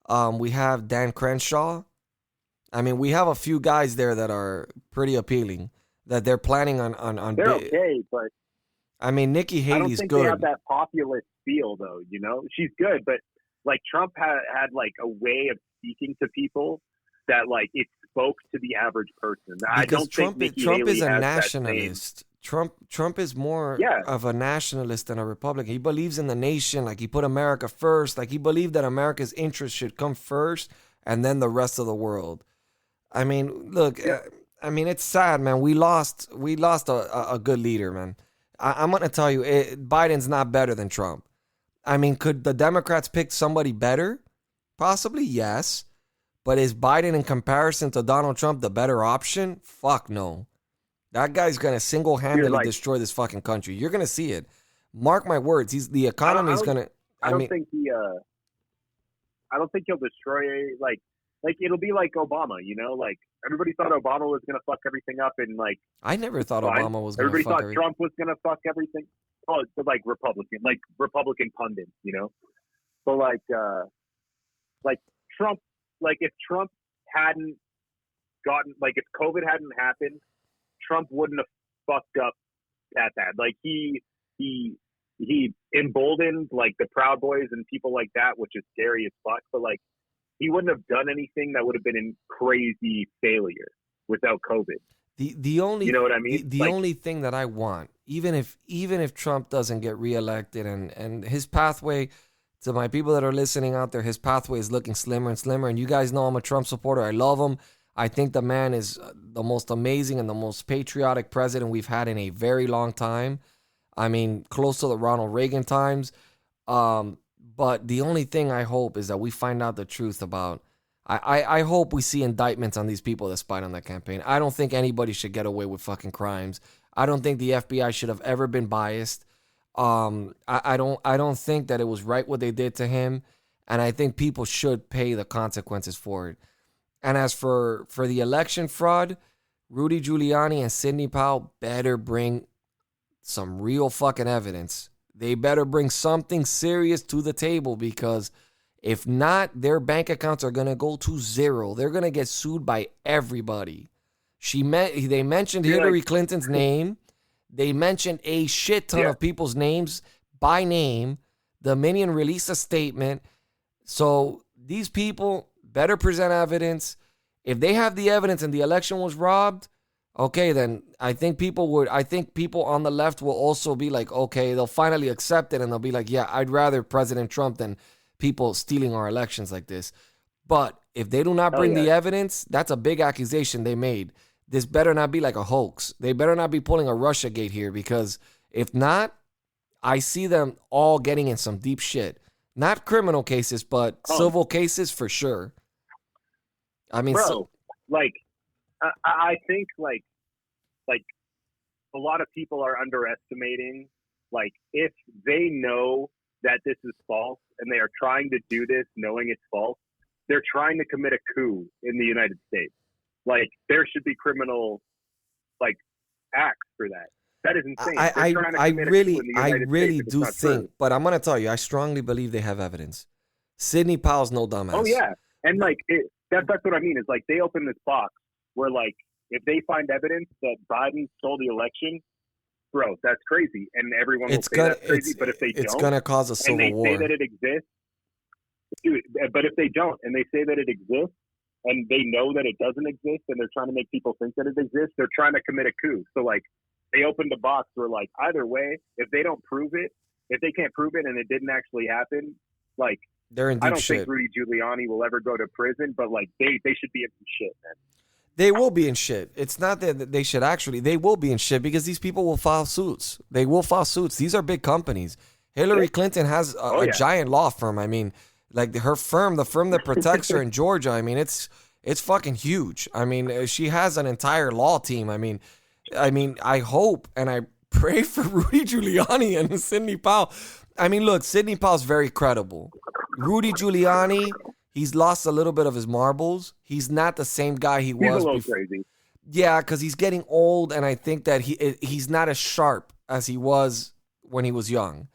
We have Dan Crenshaw. I mean, we have a few guys there that are pretty appealing that they're planning on. They're okay, but I mean, Nikki Haley's I don't think good. they have that populist feel, though. You know, she's good, but like Trump had like a way of speaking to people that like it spoke to the average person. I don't Trump, think Nikki Trump Haley is a has nationalist. Trump is more of a nationalist than a Republican. He believes in the nation, like he put America first. Like he believed that America's interests should come first, and then the rest of the world. I mean, look, I mean, it's sad, man. We lost a good leader, man. I'm gonna tell you, Biden's not better than Trump. I mean, could the Democrats pick somebody better? Possibly, yes. But is Biden, in comparison to Donald Trump, the better option? Fuck no. That guy's gonna single-handedly destroy this fucking country. You're gonna see it. Mark my words. The economy's gonna. I don't think he'll destroy like it'll be like Obama. You know, like everybody thought Obama was gonna fuck everything up, and like I never thought Obama was gonna. Everybody fuck thought everything. Trump was gonna fuck everything. Oh, but like Republican pundits, you know. But like Trump, like if Trump hadn't gotten, like if COVID hadn't happened, Trump wouldn't have fucked up that bad. Like he emboldened like the Proud Boys and people like that, which is scary as fuck. But like he wouldn't have done anything that would have been a crazy failure without COVID. The only, you know what I mean? The only thing that I want, even if Trump doesn't get reelected, and his pathway, to my people that are listening out there, his pathway is looking slimmer and slimmer. And you guys know I'm a Trump supporter. I love him. I think the man is the most amazing and the most patriotic president we've had in a very long time. I mean, close to the Ronald Reagan times. But the only thing I hope is that we find out the truth about. I hope we see indictments on these people that spied on that campaign. I don't think anybody should get away with fucking crimes. I don't think the FBI should have ever been biased. I don't think that it was right what they did to him, and I think people should pay the consequences for it. And as for the election fraud, Rudy Giuliani and Sidney Powell better bring some real fucking evidence. They better bring something serious to the table, because if not, their bank accounts are going to go to zero. They're going to get sued by everybody. They mentioned Hillary Clinton's name. They mentioned a shit ton of people's names by name. The Dominion released a statement. So these people better present evidence. If they have the evidence and the election was robbed, okay, then I think people on the left will also be like, okay, they'll finally accept it, and they'll be like, yeah, I'd rather President Trump than people stealing our elections like this. But if they do not bring the evidence, that's a big accusation they made. This better not be like a hoax. They better not be pulling a Russiagate here, because if not, I see them all getting in some deep shit. Not criminal cases, but civil cases for sure. I mean, bro, I think like a lot of people are underestimating, like, if they know that this is false and they are trying to do this knowing it's false, they're trying to commit a coup in the United States. Like, there should be criminal, like, acts for that. That is insane. I really do think, but I'm going to tell you, I strongly believe they have evidence. Sidney Powell's no dumbass. Oh, yeah. And, like, that's what I mean, is, like, they open this box where, like, if they find evidence that Biden stole the election, bro, that's crazy, and everyone will It's say gonna that's crazy. But if they it's don't, gonna cause a and civil they war. say that it exists, dude, but if they don't, and they say that it exists, and they know that it doesn't exist, and they're trying to make people think that it exists, they're trying to commit a coup. So like, they opened the box where like, either way, if they don't prove it, if they can't prove it, and it didn't actually happen, like, They're in I deep don't shit. think Rudy Giuliani will ever go to prison, but like, they should be in some shit, man. They will be in shit. It's not that they should actually. They will be in shit because these people will file suits. They will file suits. These are big companies. Hillary Clinton has a giant law firm. I mean, like her firm, the firm that protects her in Georgia. I mean, it's fucking huge. I mean, she has an entire law team. I mean, I hope and I pray for Rudy Giuliani and Sidney Powell. I mean, look, Sidney Powell's very credible. Rudy Giuliani, he's lost a little bit of his marbles. He's not the same guy he He's was a little before. crazy. Yeah, because he's getting old, and I think that he's not as sharp as he was when he was young.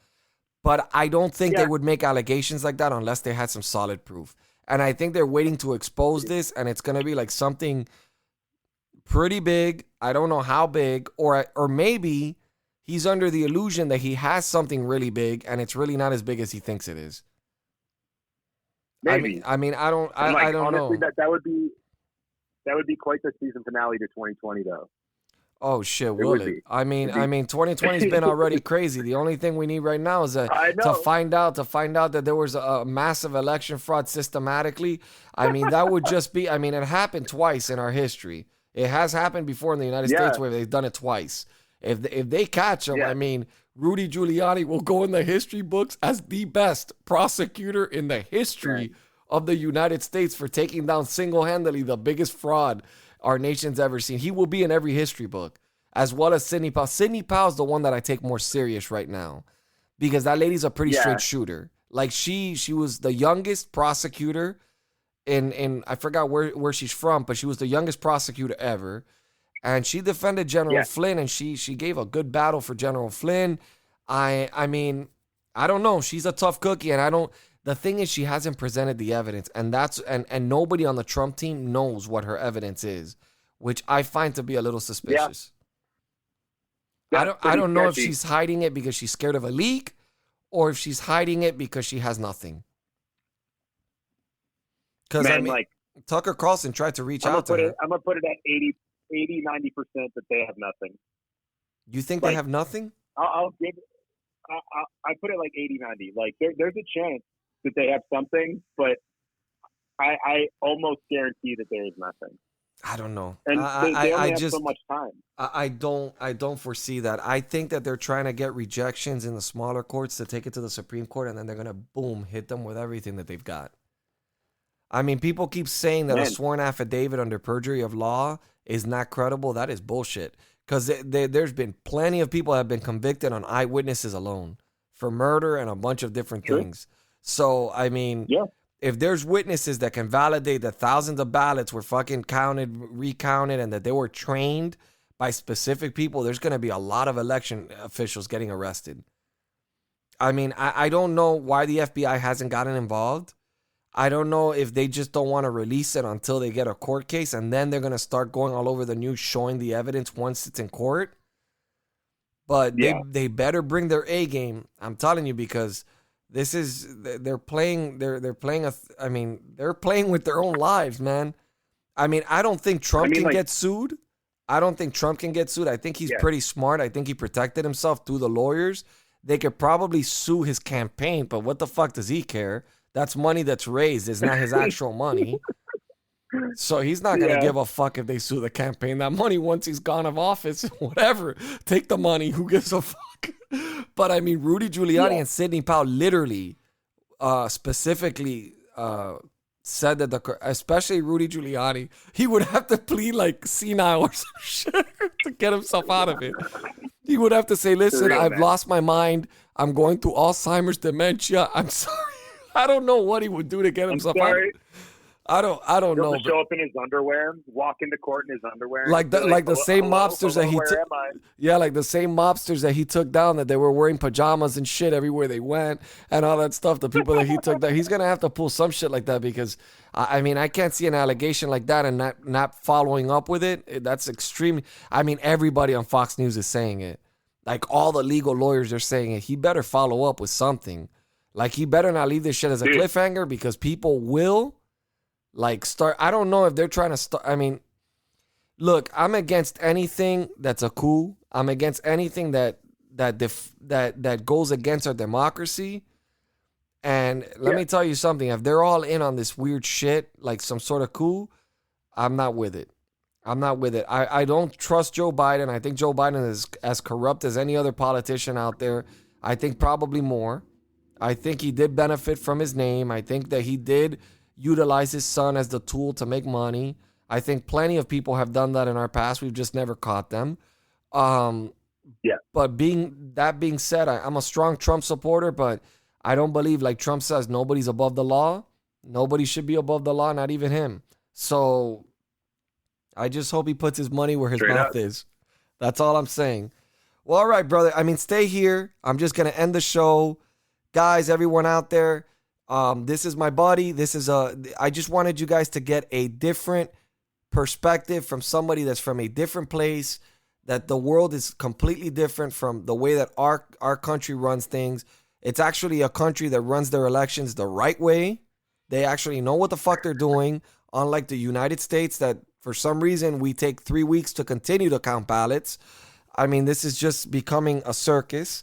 But I don't think they would make allegations like that unless they had some solid proof. And I think they're waiting to expose this, and it's going to be like something pretty big. I don't know how big, or maybe he's under the illusion that he has something really big, and it's really not as big as he thinks it is. Maybe. I don't honestly, know. that would be quite the season finale to 2020, though. Oh shit, will would it? be. I mean, 2020's been already crazy. The only thing we need right now is to find out that there was a massive election fraud systematically. I mean, that would just be. I mean, it happened twice in our history. It has happened before in the United States where they've done it twice. If they catch him, I mean, Rudy Giuliani will go in the history books as the best prosecutor in the history of the United States for taking down single-handedly the biggest fraud our nation's ever seen. He will be in every history book, as well as Sidney Powell. Sidney Powell's the one that I take more serious right now because that lady's a pretty straight shooter. Like she was the youngest prosecutor in I forgot where she's from, but she was the youngest prosecutor ever. And she defended General Flynn, and she gave a good battle for General Flynn. I mean, I don't know. She's a tough cookie, and the thing is, she hasn't presented the evidence, and and nobody on the Trump team knows what her evidence is, which I find to be a little suspicious. Yeah. I don't know if she's hiding it because she's scared of a leak, or if she's hiding it because she has nothing. Because I mean, Tucker Carlson tried to reach out to her. I'm gonna put it at 80-90% that they have nothing. You think they have nothing? I'll give. I put it like 80-90. Like there's a chance that they have something, but I almost guarantee that there is nothing. I don't know. And they only have so much time. I don't foresee that. I think that they're trying to get rejections in the smaller courts to take it to the Supreme Court, and then they're gonna hit them with everything that they've got. I mean, people keep saying that a sworn affidavit under perjury of law is not credible. That is bullshit. Because there's been plenty of people that have been convicted on eyewitnesses alone for murder and a bunch of different things. So, I mean, if there's witnesses that can validate that thousands of ballots were fucking counted, recounted, and that they were trained by specific people, there's going to be a lot of election officials getting arrested. I mean, I don't know why the FBI hasn't gotten involved. I don't know if they just don't want to release it until they get a court case, and then they're going to start going all over the news showing the evidence once it's in court. But they better bring their A game. I'm telling you, because they're playing with their own lives, man. I mean, I don't think Trump can get sued. I don't think Trump can get sued. I think he's pretty smart. I think he protected himself through the lawyers. They could probably sue his campaign, but what the fuck does he care? That's money that's raised. It's not his actual money. So he's not going to give a fuck if they sue the campaign. That money, once he's gone of office, whatever. Take the money. Who gives a fuck? But I mean, Rudy Giuliani and Sidney Powell literally, specifically said that especially Rudy Giuliani, he would have to plead like senile or some shit to get himself out of it. He would have to say, listen, I've lost my mind. I'm going through Alzheimer's, dementia. I'm sorry. I don't know what he would do to get himself out. I don't know. Show up in his underwear, walk into court in his underwear, like the same mobsters that he took. Yeah, like the same mobsters that he took down, that they were wearing pajamas and shit everywhere they went and all that stuff. The people that he took down, he's gonna have to pull some shit like that, because I mean, I can't see an allegation like that and not following up with it. That's extreme. I mean, everybody on Fox News is saying it. like all the legal lawyers are saying it, he better follow up with something. Like, he better not leave this shit as a cliffhanger, because people will like start. I don't know if they're trying to start. I mean, look, I'm against anything that's a coup. I'm against anything that goes against our democracy. And let me tell you something. If they're all in on this weird shit, like some sort of coup, I'm not with it. I'm not with it. I don't trust Joe Biden. I think Joe Biden is as corrupt as any other politician out there. I think probably more. I think he did benefit from his name. I think that he did utilize his son as the tool to make money. I think plenty of people have done that in our past. We've just never caught them. But being said, I'm a strong Trump supporter, but I don't believe, like Trump says, nobody's above the law. Nobody should be above the law, not even him. So I just hope he puts his money where his mouth is. That's all I'm saying. Well, all right, brother. I mean, stay here. I'm just going to end the show. Guys, everyone out there, this is my buddy. I just wanted you guys to get a different perspective from somebody that's from a different place, that the world is completely different from the way that our country runs things. It's actually a country that runs their elections the right way. They actually know what the fuck they're doing, unlike the United States that for some reason we take 3 weeks to continue to count ballots. I mean, this is just becoming a circus.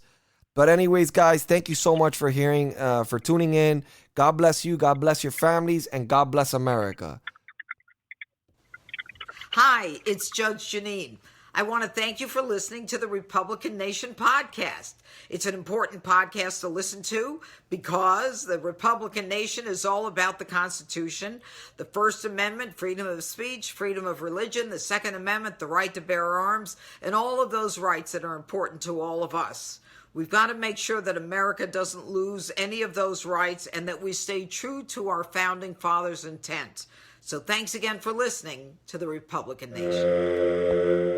But anyways, guys, thank you so much for tuning in. God bless you. God bless your families. And God bless America. Hi, it's Judge Janine. I want to thank you for listening to the Republican Nation podcast. It's an important podcast to listen to because the Republican Nation is all about the Constitution, the First Amendment, freedom of speech, freedom of religion, the Second Amendment, the right to bear arms, and all of those rights that are important to all of us. We've got to make sure that America doesn't lose any of those rights and that we stay true to our founding fathers' intent. So thanks again for listening to the Republican Nation.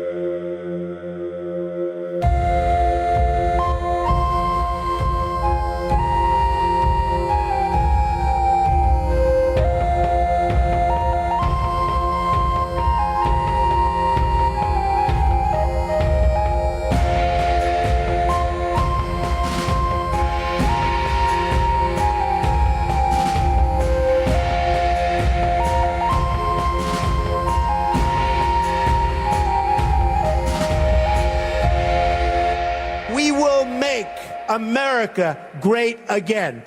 America great again.